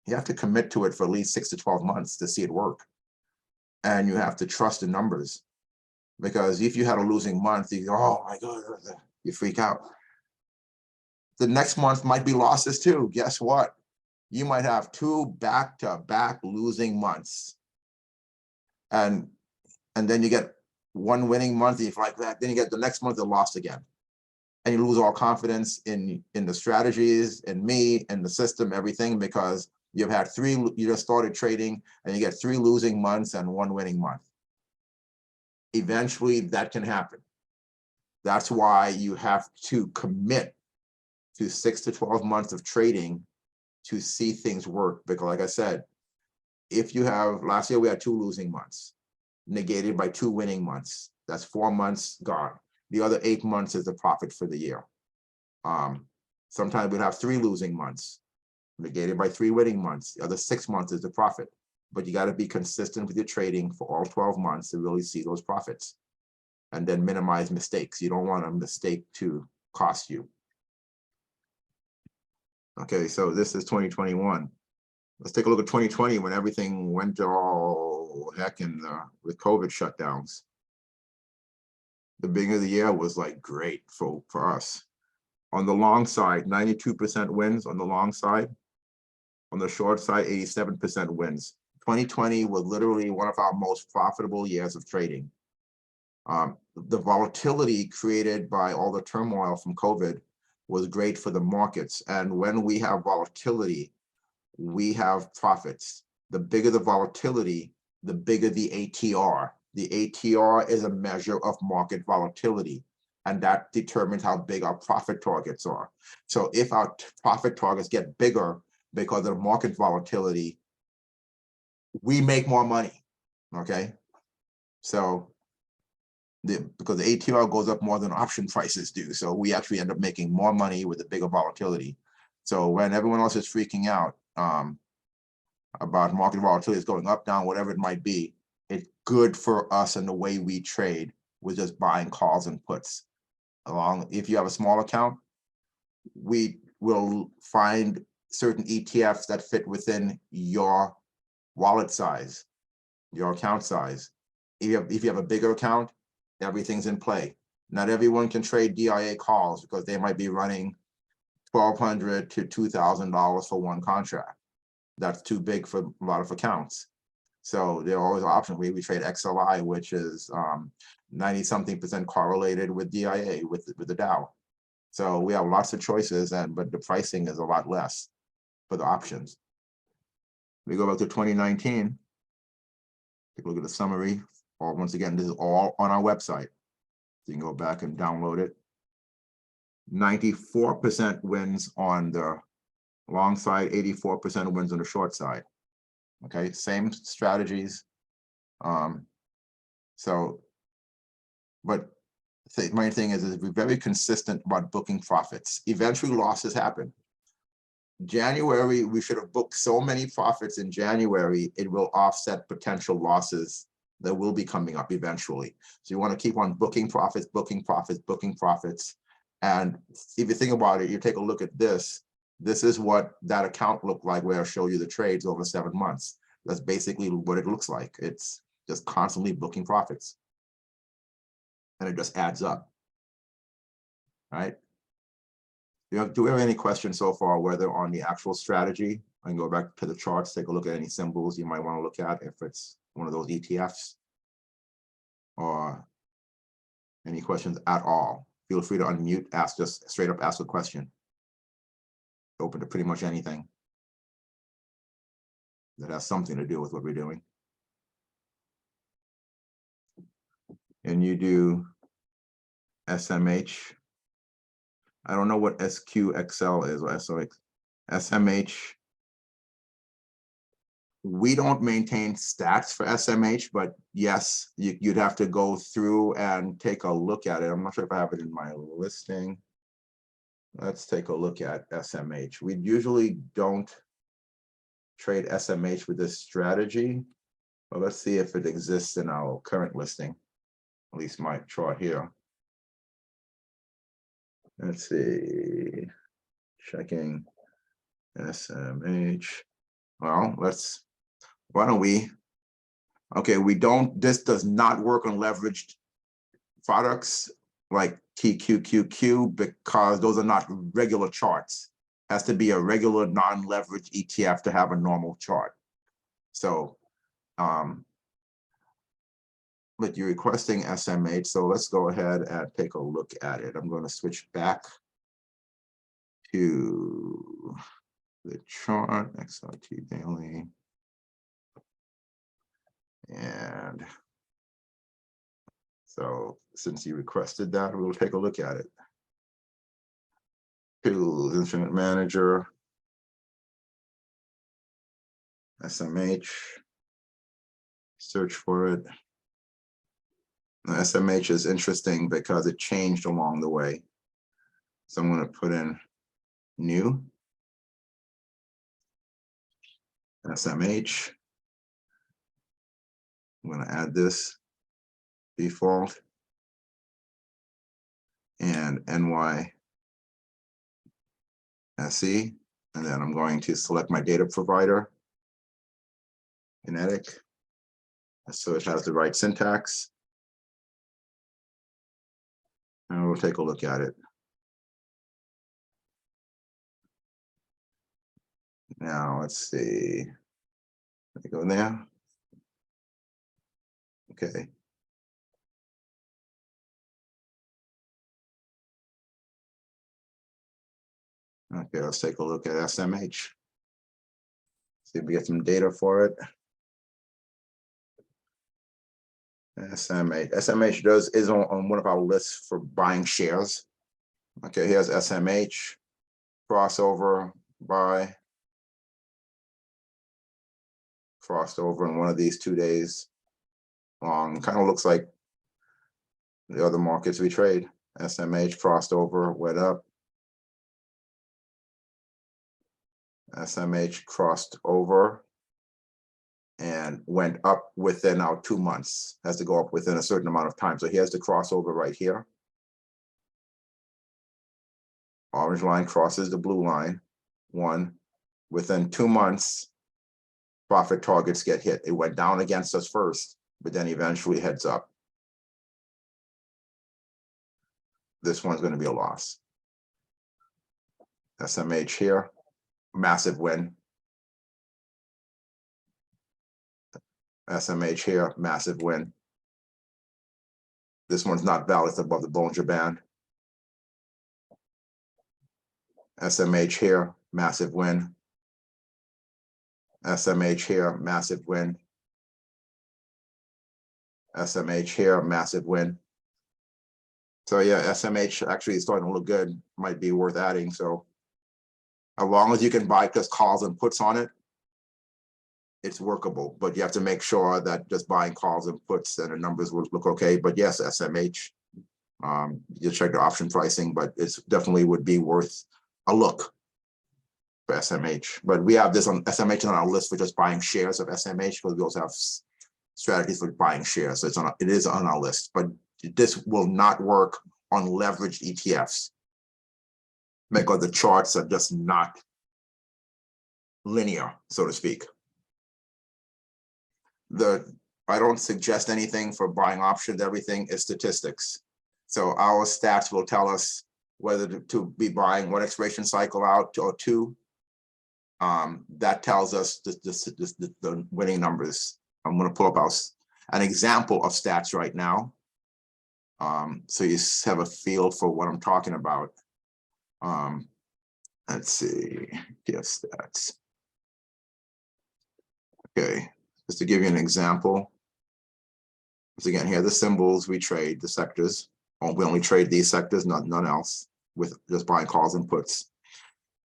you have to commit to it for at least 6 to 12 months to see it work. And you have to trust the numbers, because if you had a losing month, you go, oh my God, you freak out. The next month might be losses too. Guess what? You might have 2 back-to-back losing months. And then you get 1 winning month, if like that, then you get the next month, you lost again. And you lose all confidence in the strategies, in me, in the system, everything, because you've had 3, you just started trading and you get 3 losing months and 1 winning month. Eventually that can happen. That's why you have to commit to 6 to 12 months of trading to see things work. Because like I said, if you have, last year we had 2 losing months, negated by 2 winning months. That's 4 months gone. The other 8 months is the profit for the year. Sometimes we'd have 3 losing months, negated by 3 winning months. The other 6 months is the profit. But you got to be consistent with your trading for all 12 months to really see those profits, and then minimize mistakes. You don't want a mistake to cost you. Okay, so this is 2021. Let's take a look at 2020 when everything went all heck with COVID shutdowns. The beginning of the year was like great for us. On the long side, 92% wins on the long side. On the short side, 87% wins. 2020 was literally one of our most profitable years of trading. The volatility created by all the turmoil from COVID was great for the markets. And when we have volatility, we have profits. The bigger the volatility, the bigger the ATR. The ATR is a measure of market volatility, and that determines how big our profit targets are. So if our profit targets get bigger because of market volatility, we make more money. Okay, so because the ATR goes up more than option prices do, so we actually end up making more money with the bigger volatility. So when everyone else is freaking out about market volatility is going up, down, whatever it might be, it's good for us in the way we trade with just buying calls and puts. If you have a small account, we will find certain ETFs that fit within your wallet size, your account size. If you have a bigger account, everything's in play. Not everyone can trade DIA calls because they might be running $1,200 to $2,000 for one contract. That's too big for a lot of accounts. So there are always options. We trade XLI, which is 90-something% correlated with DIA, with the Dow. So we have lots of choices, but the pricing is a lot less for the options. We go back to 2019. Take a look at the summary. Once again, this is all on our website. You can go back and download it. 94% wins on the long side, 84% wins on the short side. Okay, same strategies. But the main thing is be very consistent about booking profits. Eventually losses happen. January, we should have booked so many profits in January, it will offset potential losses that will be coming up eventually. So you want to keep on booking profits, booking profits, booking profits. And if you think about it, you take a look at this. This is what that account looked like where I show you the trades over 7 months. That's basically what it looks like. It's just constantly booking profits. And it just adds up, right? Do we have any questions so far, whether on the actual strategy? I can go back to the charts, take a look at any symbols you might want to look at if it's one of those ETFs, or any questions at all. Feel free to unmute, just straight up ask a question. Open to pretty much anything that has something to do with what we're doing. And you do SMH. I don't know what SQXL is or SOX. SMH. We don't maintain stats for SMH, but yes, you'd have to go through and take a look at it. I'm not sure if I have it in my listing. Let's take a look at SMH. We usually don't trade SMH with this strategy, but let's see if it exists in our current listing, at least my chart here. Let's see, checking SMH. Well, why don't we, okay, this does not work on leveraged products like TQQQ because those are not regular charts. It has to be a regular non-leveraged ETF to have a normal chart. So, but you're requesting SMH, so let's go ahead and take a look at it. I'm going to switch back to the chart, XRT daily. And so since you requested that, we'll take a look at it. Tools, Instrument Manager, SMH, search for it. Now, SMH is interesting because it changed along the way. So I'm going to put in new SMH. I'm going to add this default and NYSE, and then I'm going to select my data provider, Kinetic, so it has the right syntax. And we'll take a look at it. Now, let's see. Let me go there. Okay. Okay, let's take a look at SMH. See if we get some data for it. SMH is on one of our lists for buying shares. Okay, here's SMH, crossover, buy, crossed over in one of these 2 days. Kind of looks like the other markets we trade. SMH crossed over, went up. SMH crossed over and went up within our 2 months. Has to go up within a certain amount of time. So here's the crossover right here. Orange line crosses the blue line. Within 2 months, profit targets get hit. It went down against us first, but then eventually heads up. This one's going to be a loss. SMH here, massive win. SMH here, massive win. This one's not valid, it's above the Bollinger Band. SMH here, massive win. SMH here, massive win. SMH here, massive win. So yeah, SMH actually is starting to look good, might be worth adding. So as long as you can buy just calls and puts on it, it's workable, but you have to make sure that just buying calls and puts and the numbers will look okay. But yes, SMH, you check the option pricing, but it's definitely would be worth a look for SMH. But we have this on SMH on our list for just buying shares of SMH, because we also have strategies for buying shares. So it is on our list, but this will not work on leveraged ETFs because the charts are just not linear, so to speak. I don't suggest anything for buying options. Everything is statistics. So our stats will tell us whether to be buying one expiration cycle out or two. That tells us the winning numbers. I'm going to pull up an example of stats right now. So you have a feel for what I'm talking about. Let's see, yes, stats. Okay, just to give you an example. So again, here are the symbols we trade, the sectors. We only trade these sectors, none else, with just buying calls and puts.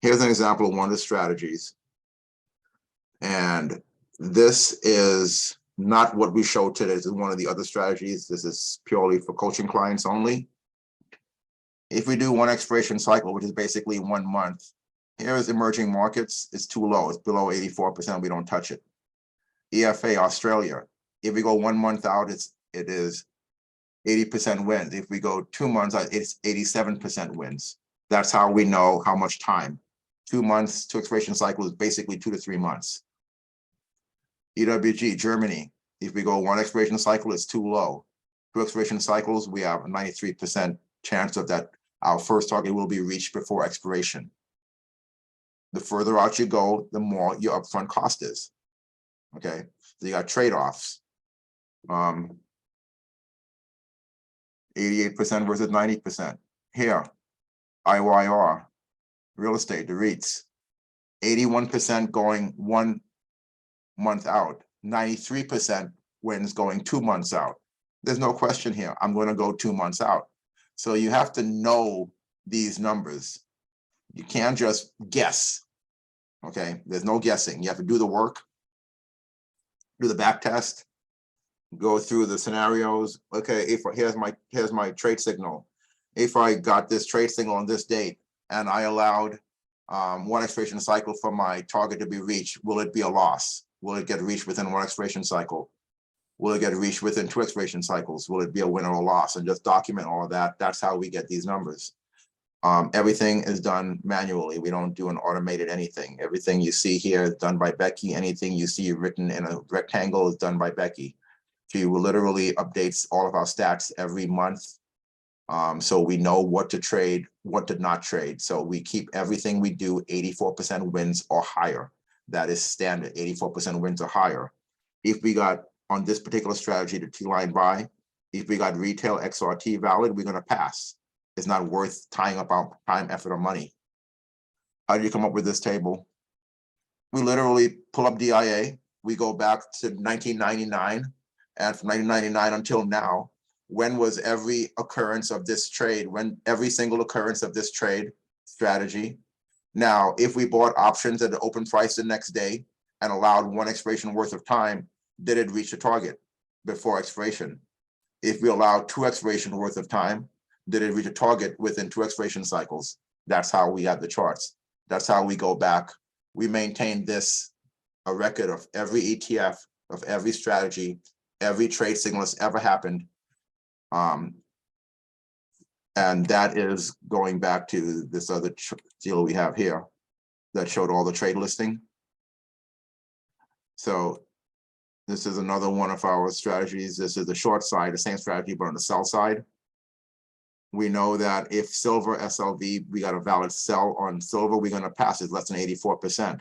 Here's an example of one of the strategies. And this is not what we showed today. This is one of the other strategies. This is purely for coaching clients only. If we do one expiration cycle, which is basically 1 month, here is emerging markets. It's too low. It's below 84%. We don't touch it. EFA Australia. If we go 1 month out, it is 80% wins. If we go 2 months out, it's 87% wins. That's how we know how much time. 2 months to expiration cycle is basically 2 to 3 months. EWG, Germany. If we go 1 expiration cycle, it's too low. 2 expiration cycles, we have a 93% chance of that our first target will be reached before expiration. The further out you go, the more your upfront cost is. Okay, so you got trade-offs. 88% versus 90%. Here, IYR, real estate, the REITs, 81% going 1 month out, 93% wins going 2 months out. There's no question here. I'm going to go 2 months out. So you have to know these numbers. You can't just guess. Okay, there's no guessing. You have to do the work, do the back test, go through the scenarios. Okay, here's my trade signal. If I got this trade signal on this date and I allowed 1 expiration cycle for my target to be reached, will it be a loss? Will it get reached within 1 expiration cycle? Will it get reached within 2 expiration cycles? Will it be a win or a loss? And just document all of that. That's how we get these numbers. Everything is done manually. We don't do an automated anything. Everything you see here is done by Becky. Anything you see written in a rectangle is done by Becky. She literally updates all of our stats every month. So we know what to trade, what to not trade. So we keep everything we do 84% wins or higher. That is standard, 84% wins or higher. If we got on this particular strategy, the T-line buy, if we got retail XRT valid, we're going to pass. It's not worth tying up our time, effort, or money. How do you come up with this table? We literally pull up DIA. We go back to 1999, and from 1999 until now, when was every occurrence of this trade, when every single occurrence of this trade strategy. Now, if we bought options at the open price the next day and allowed 1 expiration worth of time, did it reach the target before expiration? If we allowed 2 expiration worth of time, did it reach a target within 2 expiration cycles? That's how we have the charts. That's how we go back. We maintain this, a record of every ETF, of every strategy, every trade signal that's ever happened. And that is going back to this other deal we have here that showed all the trade listing. So this is another one of our strategies. This is the short side, the same strategy, but on the sell side. We know that if silver SLV, we got a valid sell on silver, we're going to pass it less than 84%.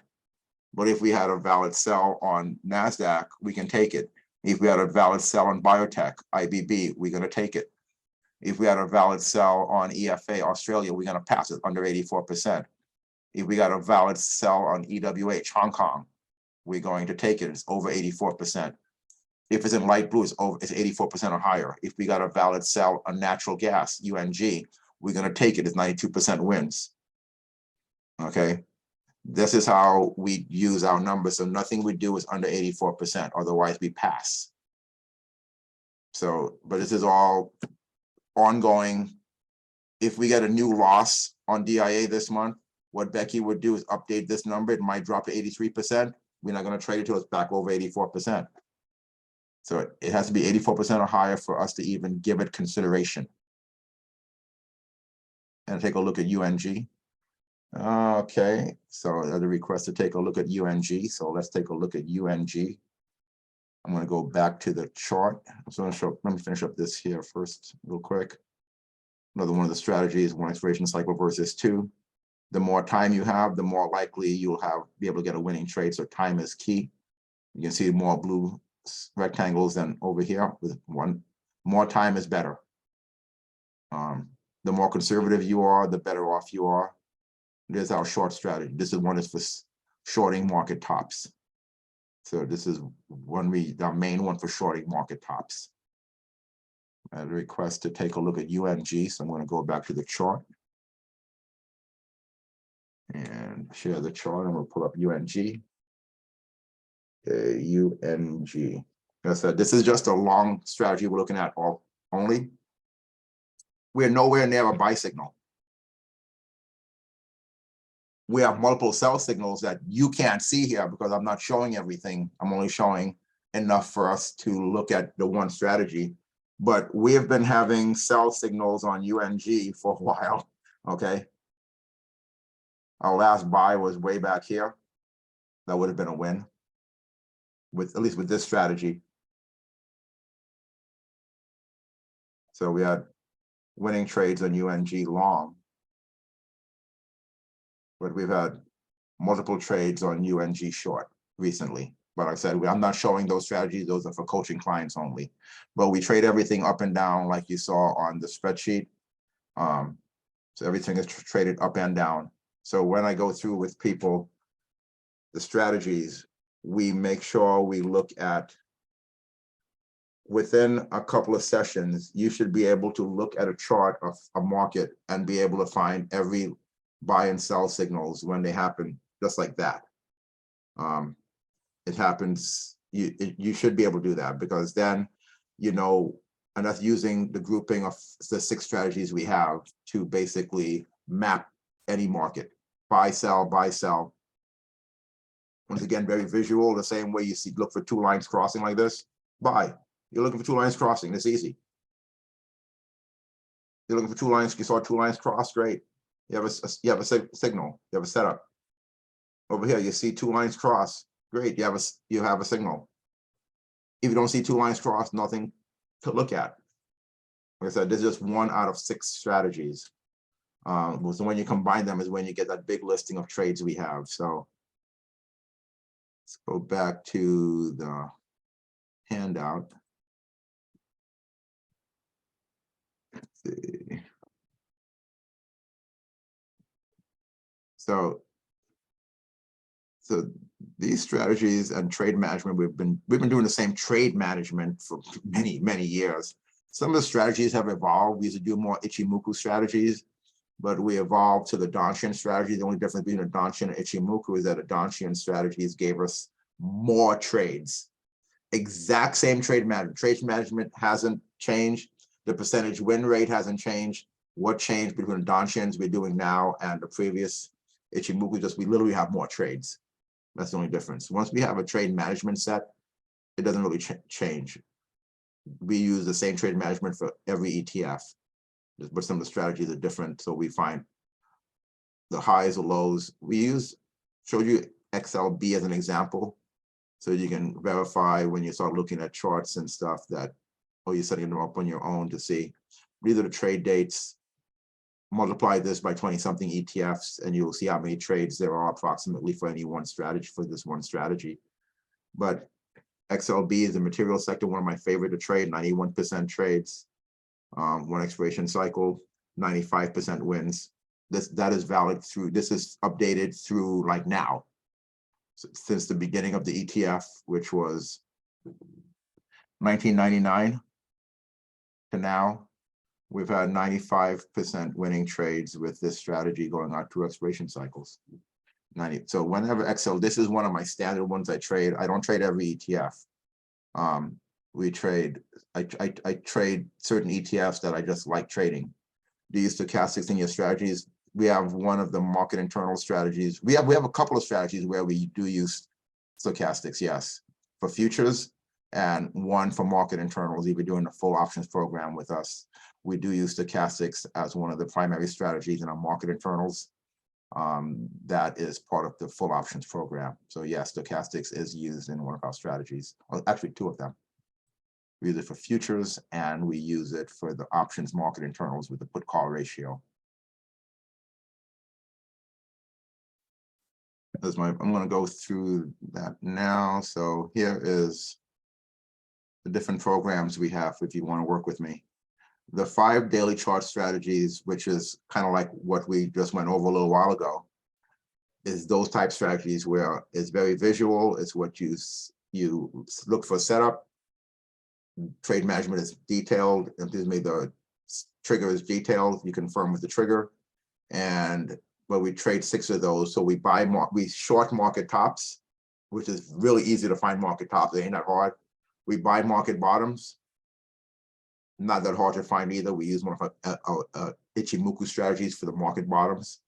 But if we had a valid sell on NASDAQ, we can take it. If we had a valid sell on biotech, IBB, we're going to take it. If we had a valid sell on EFA Australia, we're going to pass it under 84%. If we got a valid sell on EWH Hong Kong, we're going to take it. It's over 84%. If it's in light blue, it's 84% or higher. If we got a valid sell on natural gas, UNG, we're going to take it. It's 92% wins. Okay. This is how we use our numbers. So nothing we do is under 84%. Otherwise, we pass. So, but this is all ongoing. If we get a new loss on DIA this month, what Becky would do is update this number. It might drop to 83%. We're not going to trade it till it's back over 84%. So it has to be 84% or higher for us to even give it consideration. And take a look at UNG. Okay, so the request to take a look at UNG. So let's take a look at UNG. I'm going to go back to the chart. So let me finish up this here first, real quick. Another one of the strategies, one expiration cycle versus two. The more time you have, the more likely you'll be able to get a winning trade. So time is key. You can see more blue rectangles than over here with one. More time is better. The more conservative you are, the better off you are. There's our short strategy. This is one is for shorting market tops. So this is our main one for shorting market tops. I had a request to take a look at UNG. So I'm going to go back to the chart and share the chart. I'm going to pull up UNG. UNG. Like I said, this is just a long strategy we're looking at only. We're nowhere near a buy signal. We have multiple sell signals that you can't see here because I'm not showing everything. I'm only showing enough for us to look at the one strategy. But we have been having sell signals on UNG for a while, okay? Our last buy was way back here. That would have been a win, at least with this strategy. So we had winning trades on UNG long, but we've had multiple trades on UNG short recently. But like I said, I'm not showing those strategies. Those are for coaching clients only. But we trade everything up and down like you saw on the spreadsheet. So everything is traded up and down. So when I go through with people, the strategies, we make sure we look at within a couple of sessions, you should be able to look at a chart of a market and be able to find every buy and sell signals when they happen, just like that. It happens, you should be able to do that because then, you know, and that's using the grouping of the 6 strategies we have to basically map any market. Buy, sell, buy, sell. Once again, very visual, the same way you look for 2 lines crossing like this, buy. You're looking for 2 lines crossing, it's easy. You're looking for 2 lines, you saw 2 lines cross, great. You have a signal, you have a setup. Over here, you see 2 lines cross, great, you have a signal. If you don't see 2 lines cross, nothing to look at. Like I said, this is just 1 out of 6 strategies. So when you combine them is when you get that big listing of trades we have. So let's go back to the handout. Let's see. So these strategies and trade management, we've been doing the same trade management for many years. Some of the strategies have evolved. We used to do more Ichimoku strategies, but we evolved to the Donchian strategy. The only difference between a Donchian and Ichimoku is that a Donchian strategies gave us more trades. Exact same trade management. Trade management hasn't changed. The percentage win rate hasn't changed. What changed between the Donchians we're doing now and the previous Ichimoku, just we literally have more trades. That's the only difference. Once we have a trade management set, it doesn't really change. We use the same trade management for every ETF, but some of the strategies are different. So we find the highs or lows. Showed you XLB as an example. So you can verify when you start looking at charts and stuff that, you're setting them up on your own to see. These are the trade dates. Multiply this by 20-something ETFs, and you'll see how many trades there are approximately for any one strategy, for this one strategy. But XLB is the material sector, one of my favorite to trade, 91% trades, 1 expiration cycle, 95% wins. That is valid through, this is updated through like now. So since the beginning of the ETF, which was 1999 to now, we've had 95% winning trades with this strategy going on 2 expiration cycles. 90. So whenever Excel, this is one of my standard ones I trade. I don't trade every ETF. We trade, I trade certain ETFs that I just like trading. Do you use stochastics in your strategies? We have one of the market internal strategies. We have a couple of strategies where we do use stochastics, yes, for futures, and one for market internals. If you're doing a full options program with us, we do use stochastics as one of the primary strategies in our market internals. That is part of the full options program. So yes, stochastics is used in one of our strategies. Well, actually, 2 of them. We use it for futures and we use it for the options market internals with the put call ratio. I'm going to go through that now. So here is the different programs we have if you want to work with me. The 5 daily chart strategies, which is kind of like what we just went over a little while ago, is those type strategies where it's very visual. It's what you look for setup. Trade management is detailed. The trigger is detailed. You confirm with the trigger, but we trade 6 of those. So we short market tops, which is really easy to find market tops. They ain't that hard. We buy market bottoms. Not that hard to find either. We use one of our Ichimoku strategies for the market bottoms.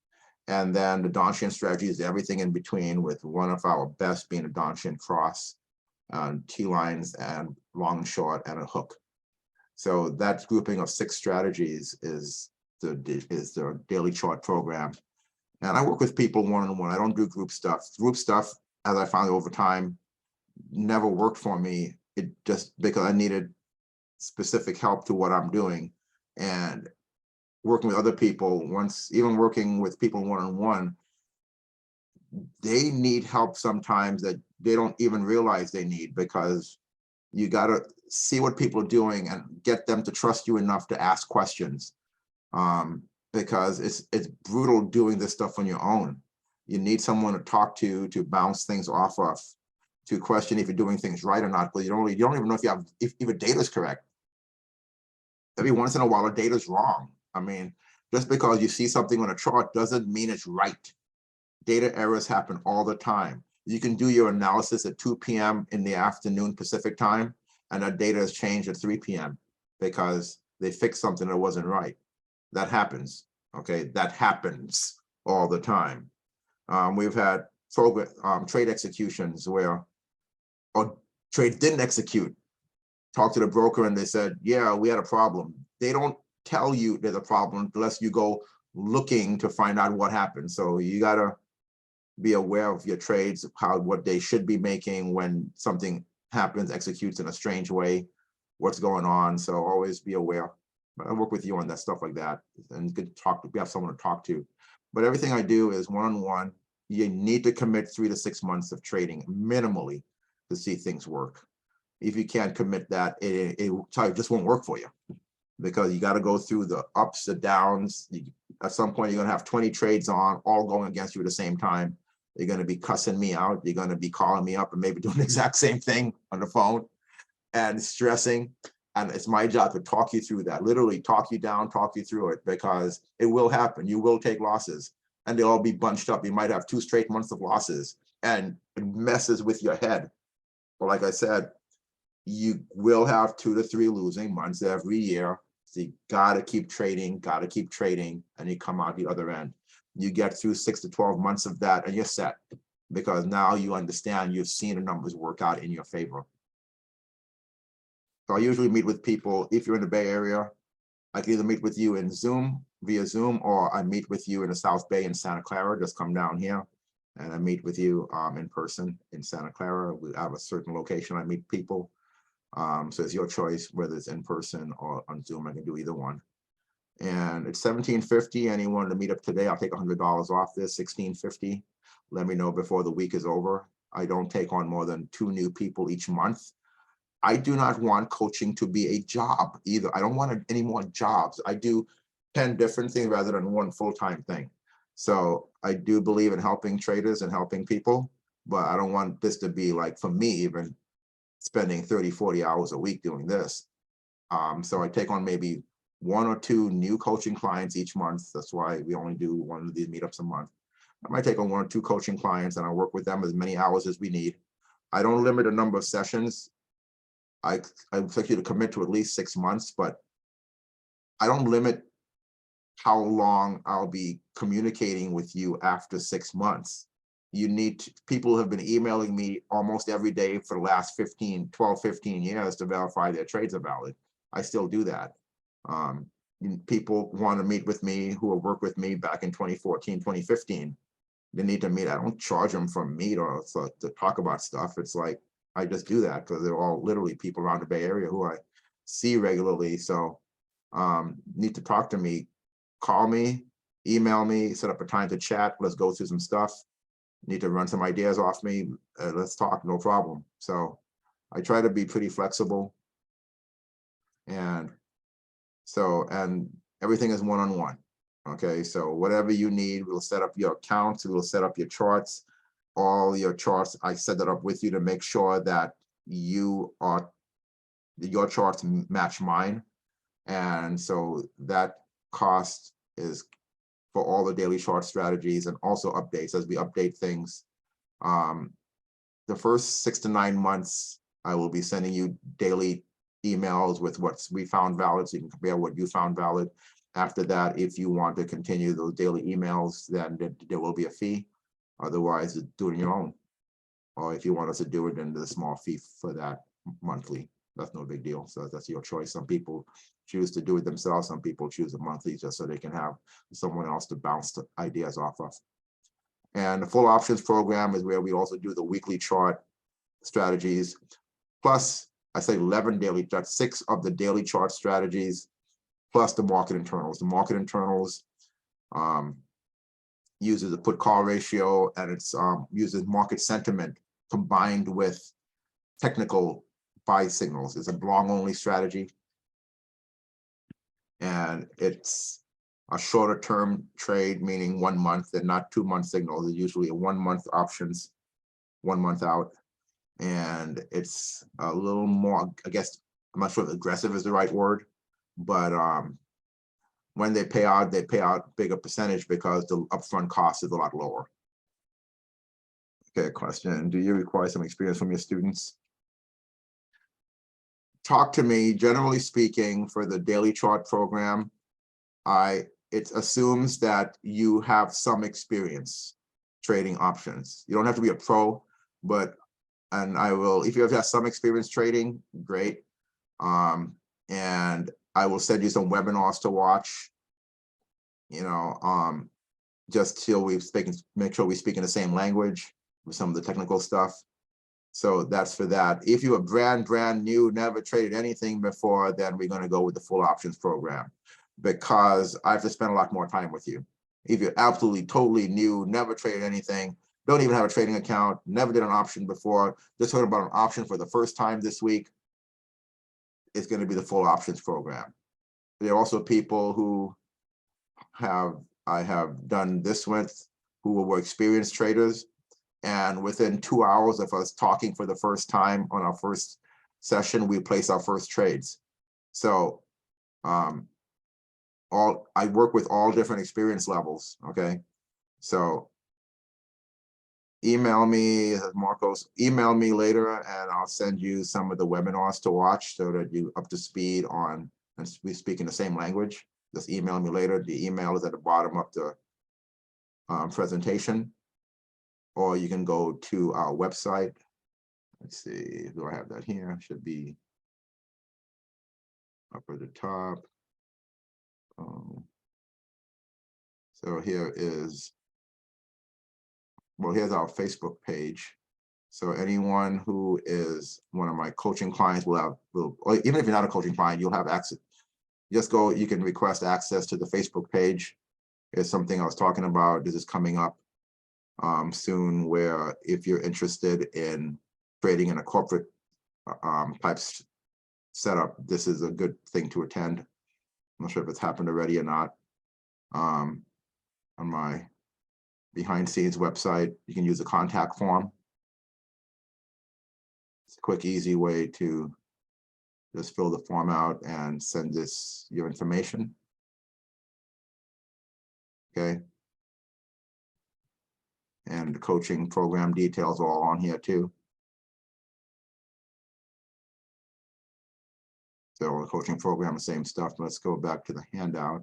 And then the Donchian strategy is everything in between, with one of our best being a Donchian cross, T-lines and long and short and a hook. So that grouping of 6 strategies is the daily chart program. And I work with people one-on-one. I don't do group stuff. Group stuff, as I found over time, never worked for me. It just because I needed specific help to what I'm doing, and working with other people, even working with people one-on-one, they need help sometimes that they don't even realize they need, because you got to see what people are doing and get them to trust you enough to ask questions, because it's brutal doing this stuff on your own. You need someone to talk to bounce things off of, to question if you're doing things right or not, because you don't even know if your data is correct. Every once in a while, the data is wrong. I mean, just because you see something on a chart doesn't mean it's right. Data errors happen all the time. You can do your analysis at 2 p.m. in the afternoon Pacific time, and that data has changed at 3 p.m. because they fixed something that wasn't right. That happens, okay? That happens all the time. We've had trade executions where trade didn't execute. Talk to the broker and they said, yeah, we had a problem. They don't tell you there's a problem unless you go looking to find out what happened. So you got to be aware of your trades, what they should be making when something happens, executes in a strange way, what's going on. So always be aware. But I work with you on that stuff like that, and good we have someone to talk to. But everything I do is one-on-one. You need to commit 3 to 6 months of trading minimally to see things work. If you can't commit that, it just won't work for you, because you got to go through the ups, the downs. At some point, you're going to have 20 trades on, all going against you at the same time. You're going to be cussing me out. You're going to be calling me up and maybe doing the exact same thing on the phone and stressing. And it's my job to talk you through that, literally talk you down, talk you through it, because it will happen. You will take losses and they'll all be bunched up. You might have 2 straight months of losses and it messes with your head. But like I said, you will have 2 to 3 losing months every year. So you gotta keep trading, and you come out the other end. You get through 6 to 12 months of that and you're set, because now you understand, you've seen the numbers work out in your favor. So I usually meet with people, if you're in the Bay Area, I can either meet with you in via Zoom, or I meet with you in the South Bay in Santa Clara. Just come down here and I meet with you in person in Santa Clara. We have a certain location I meet people. So it's your choice whether it's in person or on Zoom. I can do either one. And it's $17.50. Anyone to meet up today, I'll take $100 off this, $16.50. Let me know before the week is over. I don't take on more than 2 new people each month. I do not want coaching to be a job either. I don't want any more jobs. I do 10 different things rather than one full-time thing. So I do believe in helping traders and helping people, but I don't want this to be like, for me even, spending 30, 40 hours a week doing this. So I take on maybe 1 or 2 new coaching clients each month. That's why we only do 1 of these meetups a month. I might take on 1 or 2 coaching clients and I work with them as many hours as we need. I don't limit the number of sessions. I expect you to commit to at least 6 months, but I don't limit how long I'll be communicating with you after 6 months. You need to, people have been emailing me almost every day for the last 12, 15 years to verify their trades are valid. I still do that. People want to meet with me who have worked with me back in 2014, 2015. They need to meet. I don't charge them for a meet or to talk about stuff. It's like, I just do that because they're all literally people around the Bay Area who I see regularly. So need to talk to me, call me, email me, set up a time to chat. Let's go through some stuff. Need to run some ideas off me. Let's talk, no problem. So I try to be pretty flexible. And everything is one-on-one. Okay, so whatever you need, we'll set up your accounts, we'll set up your charts, all your charts. I set that up with you to make sure that your charts match mine. And so that cost is for all the daily chart strategies and also updates as we update things. The first 6 to 9 months, I will be sending you daily emails with what we found valid, so you can compare what you found valid. After that, if you want to continue those daily emails, then there will be a fee. Otherwise, do it on your own. Or if you want us to do it, then there's a small fee for that monthly. That's no big deal. So that's your choice. Some people choose to do it themselves. Some people choose a monthly just so they can have someone else to bounce the ideas off of. And the full options program is where we also do the weekly chart strategies. Plus, I say 11 daily charts, 6 of the daily chart strategies, plus the market internals. The market internals uses a put call ratio, and it's uses market sentiment combined with technical buy signals. It's a long only strategy, and it's a shorter term trade, meaning 1 month and not 2 month signals. It's usually a 1 month options, 1 month out. And it's a little more, I guess, I'm not sure if aggressive is the right word, but when they pay out bigger percentage because the upfront cost is a lot lower. Okay, question. Do you require some experience from your students? Talk to me, generally speaking, for the daily chart program, it assumes that you have some experience trading options. You don't have to be a pro, but if you have some experience trading, great. And I will send you some webinars to watch, just till make sure we speak in the same language with some of the technical stuff. So that's for that. If you are brand new, never traded anything before, then we're going to go with the full options program, because I have to spend a lot more time with you. If you're absolutely totally new, never traded anything, don't even have a trading account, never did an option before, just heard about an option for the first time this week, it's going to be the full options program. There are also people who I have done this with, who were experienced traders, and within 2 hours of us talking for the first time on our first session, we place our first trades. So I work with all different experience levels. Okay, so email me, Marcos, email me later and I'll send you some of the webinars to watch so that you're up to speed on, and we speak in the same language. Just email me later. The email is at the bottom of the presentation, or you can go to our website. Let's see, do I have that here? Should be up at the top. So here is, well, here's our Facebook page. So anyone who is one of my coaching clients or even if you're not a coaching client, you'll have access. Just go, you can request access to the Facebook page. It's something I was talking about. This is coming up soon, where if you're interested in trading in a corporate type setup, this is a good thing to attend. I'm not sure if it's happened already or not. On my behind scenes website, you can use a contact form. It's a quick, easy way to just fill the form out and send this your information. Okay. And the coaching program details are all on here too. So the coaching program, the same stuff. Let's go back to the handout.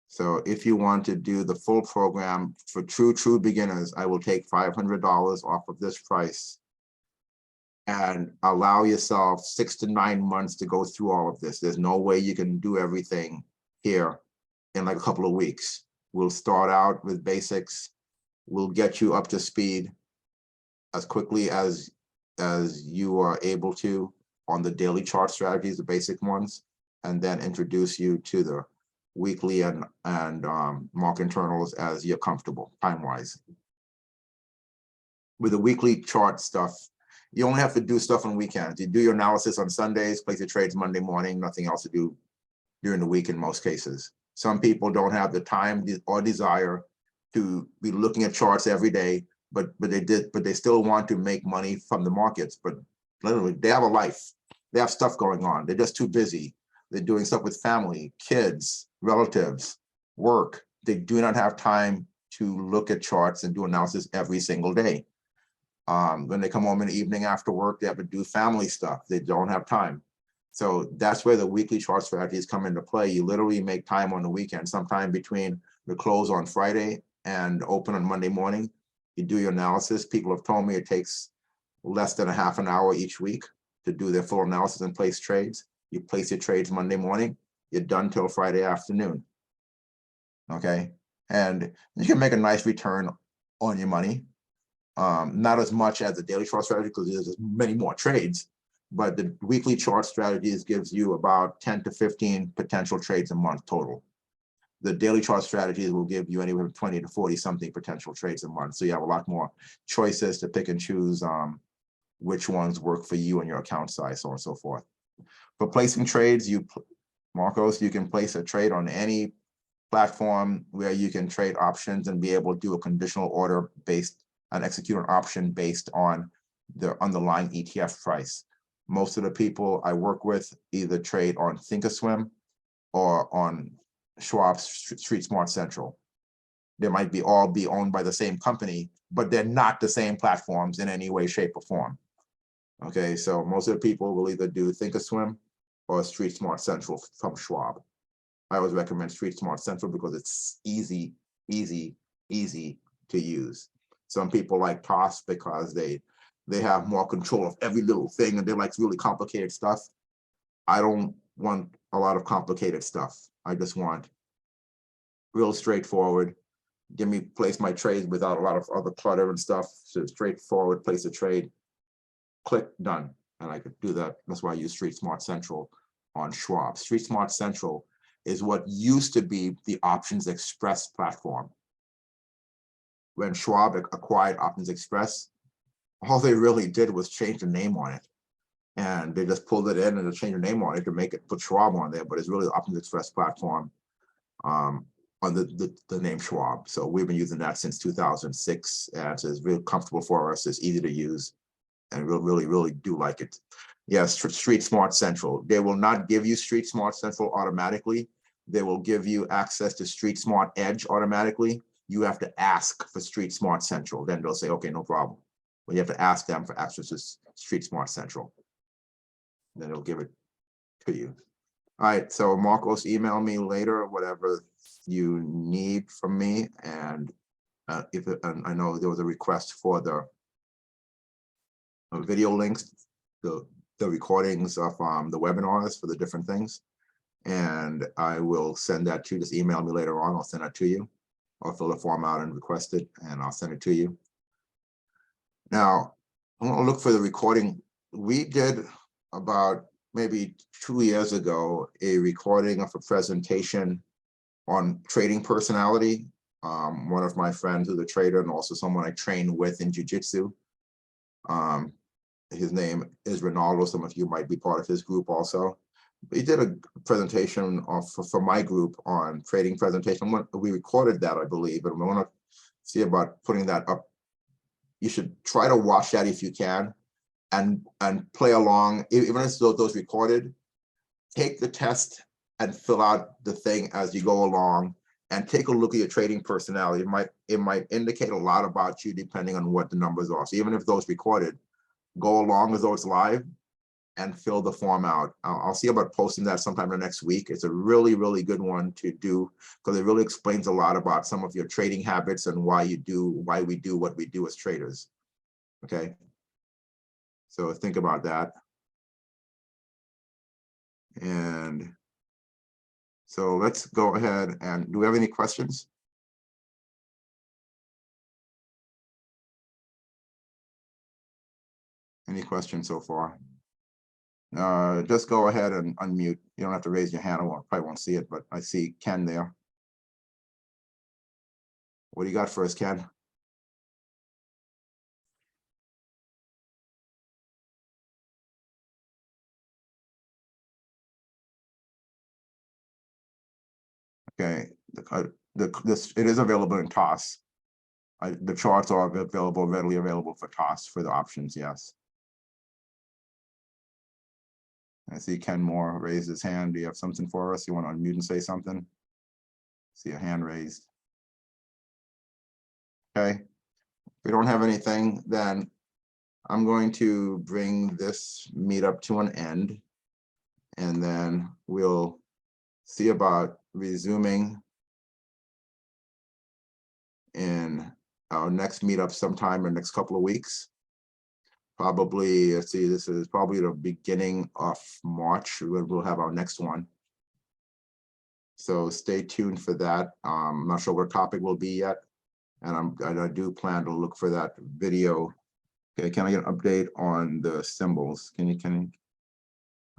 So if you want to do the full program for true beginners, I will take $500 off of this price and allow yourself 6 to 9 months to go through all of this. There's no way you can do everything here in like a couple of weeks. We'll start out with basics. We'll get you up to speed as quickly as you are able to on the daily chart strategies, the basic ones, and then introduce you to the weekly and market internals as you're comfortable time-wise. With the weekly chart stuff, you only have to do stuff on weekends. You do your analysis on Sundays, place your trades Monday morning, nothing else to do during the week in most cases. Some people don't have the time or desire to be looking at charts every day, but they still want to make money from the markets. But literally, they have a life. They have stuff going on. They're just too busy. They're doing stuff with family, kids, relatives, work. They do not have time to look at charts and do analysis every single day. When they come home in the evening after work, they have to do family stuff. They don't have time. So that's where the weekly chart strategies come into play. You literally make time on the weekend, sometime between the close on Friday and open on Monday morning. You do your analysis. People have told me it takes less than a half an hour each week to do their full analysis and place trades. You place your trades Monday morning, you're done till Friday afternoon. Okay, and you can make a nice return on your money. Not as much as the daily chart strategy because there's many more trades, but the weekly chart strategies gives you about 10 to 15 potential trades a month total. The daily chart strategies will give you anywhere from 20 to 40 something potential trades a month. So you have a lot more choices to pick and choose which ones work for you and your account size, so on and so forth. For placing trades, Marcos, you can place a trade on any platform where you can trade options and be able to do a conditional order based and execute an option based on the underlying ETF price. Most of the people I work with either trade on Thinkorswim or on Schwab's Street Smart Central. They might all be owned by the same company, but they're not the same platforms in any way, shape, or form. Okay, so most of the people will either do Thinkorswim or Street Smart Central from Schwab. I always recommend Street Smart Central because it's easy to use. Some people like TOS because they have more control of every little thing and they like really complicated stuff. I don't want a lot of complicated stuff. I just want real straightforward. Give me place my trades without a lot of other clutter and stuff. So straightforward, place a trade, click, done. And I could do that. That's why I use Street Smart Central on Schwab. Street Smart Central is what used to be the Options Express platform. When Schwab acquired Options Express, all they really did was change the name on it. And they just pulled it in and changed the name on it to make it put Schwab on there, but it's really the Options Express platform on the name Schwab. So we've been using that since 2006, and so it's really comfortable for us. It's easy to use, and we really do like it. Yes, Street Smart Central. They will not give you Street Smart Central automatically. They will give you access to Street Smart Edge automatically. You have to ask for Street Smart Central. Then they'll say, okay, no problem. But you have to ask them for access to Street Smart Central. Then they'll give it to you. All right, so Marcos, email me later, whatever you need from me. And I know there was a request for the video links, the recordings of the webinars for the different things. And I will send that to you. Just email me later on. I'll send that to you. Or fill the form out and request it, and I'll send it to you. Now, I'm going to look for the recording. We did about maybe 2 years ago a recording of a presentation on trading personality. One of my friends who's a trader and also someone I train with in jiu-jitsu. His name is Ronaldo. Some of you might be part of his group also. He did a presentation for my group on trading presentation. We recorded that, I believe, and we want to see about putting that up. You should try to watch that if you can. and play along, even if those recorded. Take the test and fill out the thing as you go along, and take a look at your trading personality. It might indicate a lot about you depending on what the numbers are. So even if those recorded, go along as though it's live and fill the form out. I'll see about posting that sometime the next week. It's a really, really good one to do, because it really explains a lot about some of your trading habits and why we do what we do as traders. Okay, so think about that. And so let's go ahead and, do we have any questions? Any questions so far? Just go ahead and unmute. You don't have to raise your hand. I probably won't see it, but I see Ken there. What do you got for us, Ken? Okay, it is available in TOS. The charts are readily available for TOS for the options, yes. I see Ken Moore raise his hand. Do you have something for us? You want to unmute and say something? See a hand raised. Okay, if we don't have anything, then I'm going to bring this meetup to an end, and then we'll see about resuming in our next meetup sometime in the next couple of weeks. Probably, let's see, this is probably the beginning of March when we'll have our next one. So stay tuned for that. I'm not sure what topic will be yet, and I do plan to look for that video. Okay, can I get an update on the symbols? Can you?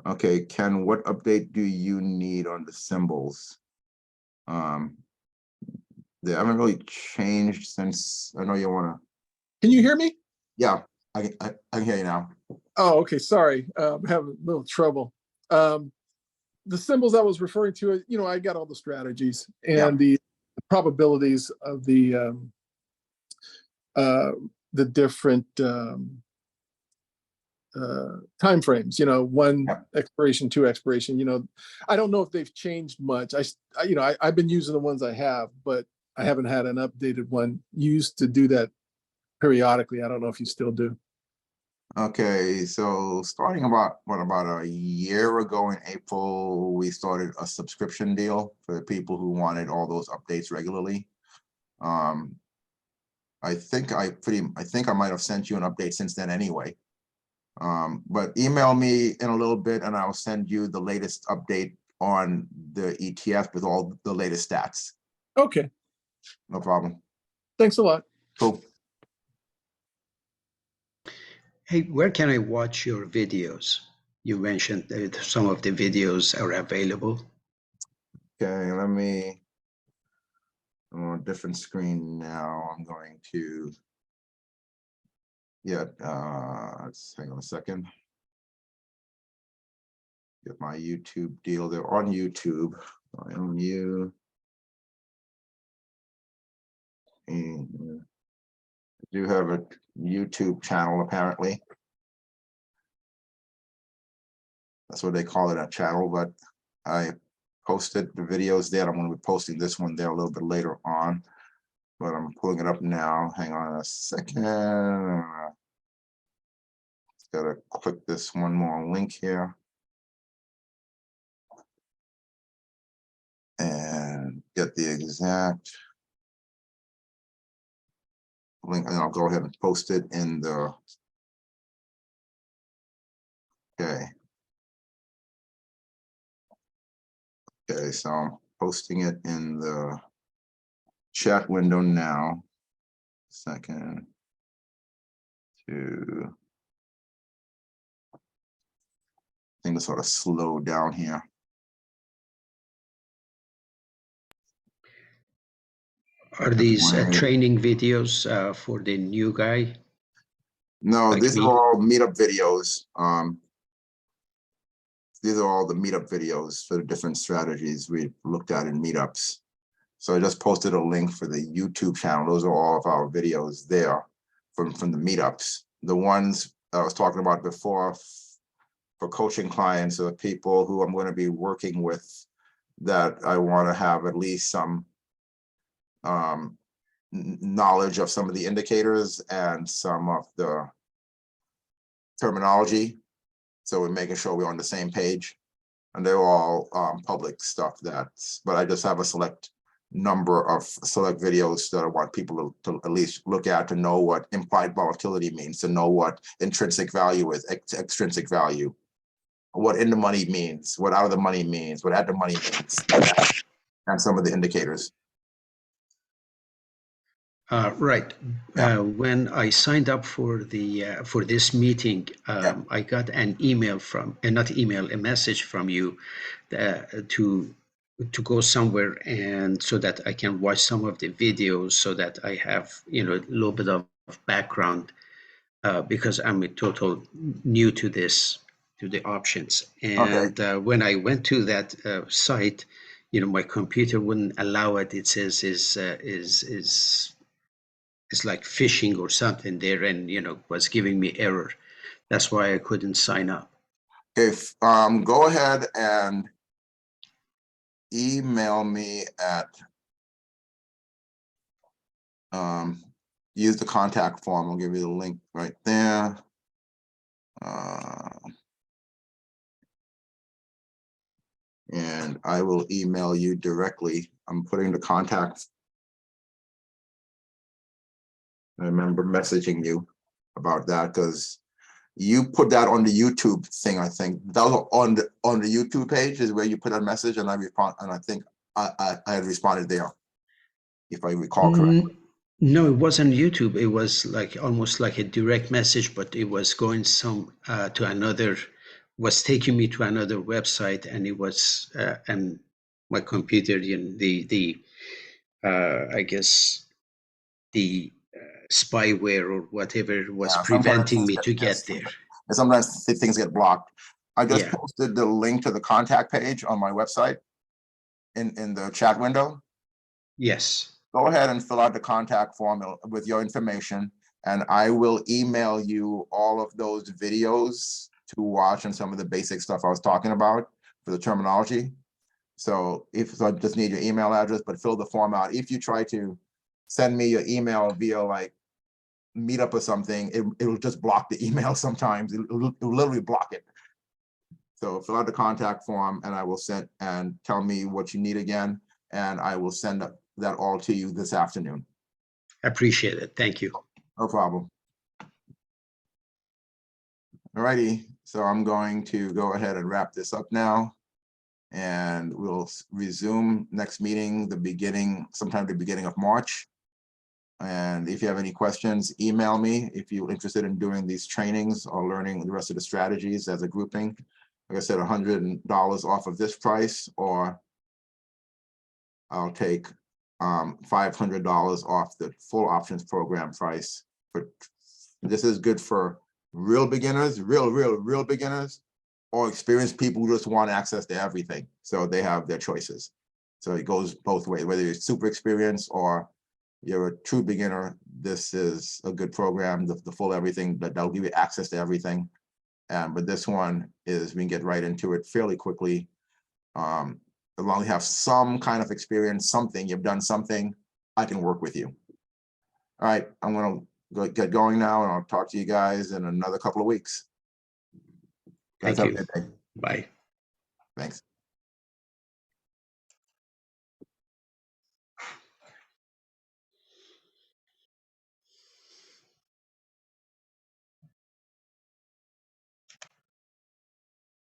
Okay, Ken, what update do you need on the symbols? They haven't really changed since. I know you want to. Can you hear me? Yeah, I can hear you now. Oh, okay. Sorry, I'm having a little trouble. The symbols I was referring to, I got all the strategies and the probabilities of the different time frames. One expiration, two expiration. I don't know if they've changed much. I've been using the ones I have, but I haven't had an updated one. You used to do that periodically. I don't know if you still do. Okay, so starting about a year ago in April, we started a subscription deal for the people who wanted all those updates regularly. I think I might have sent you an update since then anyway. But email me in a little bit and I'll send you the latest update on the ETF with all the latest stats. Okay. No problem. Thanks a lot. Cool. Hey, where can I watch your videos? You mentioned that some of the videos are available. Okay, I'm on a different screen now. I'm going to, let's hang on a second. Get my YouTube deal. They're on YouTube. On you. And I do have a YouTube channel apparently. That's what they call it, a channel, but I posted the videos there. I'm going to be posting this one there a little bit later on, but I'm pulling it up now. Hang on a second. Just gotta click this one more link here and get the exact link, and I'll go ahead and post it in the, okay, so I'm posting it in the chat window now. Second to, things sort of slow down here. Are these training videos for the new guy? No, like these me? are all meetup videos. These are all the meetup videos for the different strategies we looked at in meetups. So I just posted a link for the YouTube channel. Those are all of our videos there from the meetups. The ones I was talking about before for coaching clients or people who I'm going to be working with, that I want to have at least some knowledge of some of the indicators and some of the terminology. So we're making sure we're on the same page, and they're all public stuff but I just have a select number of select videos that I want people to at least look at, to know what implied volatility means, to know what intrinsic value is, extrinsic value, what in the money means, what out of the money means, what at the money means, and some of the indicators. Right. Yeah. When I signed up for this meeting, I got an email from, not email, a message from you to go somewhere, and so that I can watch some of the videos, so that I have a little bit of background, because I'm a total new to this, to the options. And when I went to that site, my computer wouldn't allow it. It says it's like phishing or something there, and was giving me error. That's why I couldn't sign up. If go ahead and email me at use the contact form. I'll give you the link right there. And I will email you directly. I'm putting the contact. I remember messaging you about that because you put that on the YouTube thing. I think that was on the YouTube page is where you put a message, and I respond, and I think I had responded there, if I recall correctly. No, it wasn't YouTube. It was like almost like a direct message, but it was going to another, was taking me to another website, and it was and my computer, I guess the spyware or whatever was preventing me to get there. Sometimes things get blocked. I just Yeah. posted the link to the contact page on my website in the chat window. Yes. Go ahead and fill out the contact form with your information, and I will email you all of those videos to watch and some of the basic stuff I was talking about for the terminology. So I just need your email address, but fill the form out. If you try to send me your email via like Meetup or something, it'll just block the email sometimes. It'll literally block it. So fill out the contact form, and I will send, and tell me what you need again, and I will send that all to you this afternoon. I appreciate it. Thank you. No problem. All righty, so I'm going to go ahead and wrap this up now, and we'll resume next meeting sometime the beginning of March. And if you have any questions, email me if you're interested in doing these trainings or learning the rest of the strategies as a grouping. Like I said, $100 off of this price, or I'll take $500 off the full options program price. But this is good for real beginners, real beginners, or experienced people who just want access to everything. So they have their choices. So it goes both ways, whether you're super experienced or you're a true beginner. This is a good program, the full everything, that'll give you access to everything. But this one is, we can get right into it fairly quickly. As long as you have some kind of experience, you've done something, I can work with you. All right, I'm gonna get going now, and I'll talk to you guys in another couple of weeks. Guys, Thank have a you. good day. Bye. Thanks.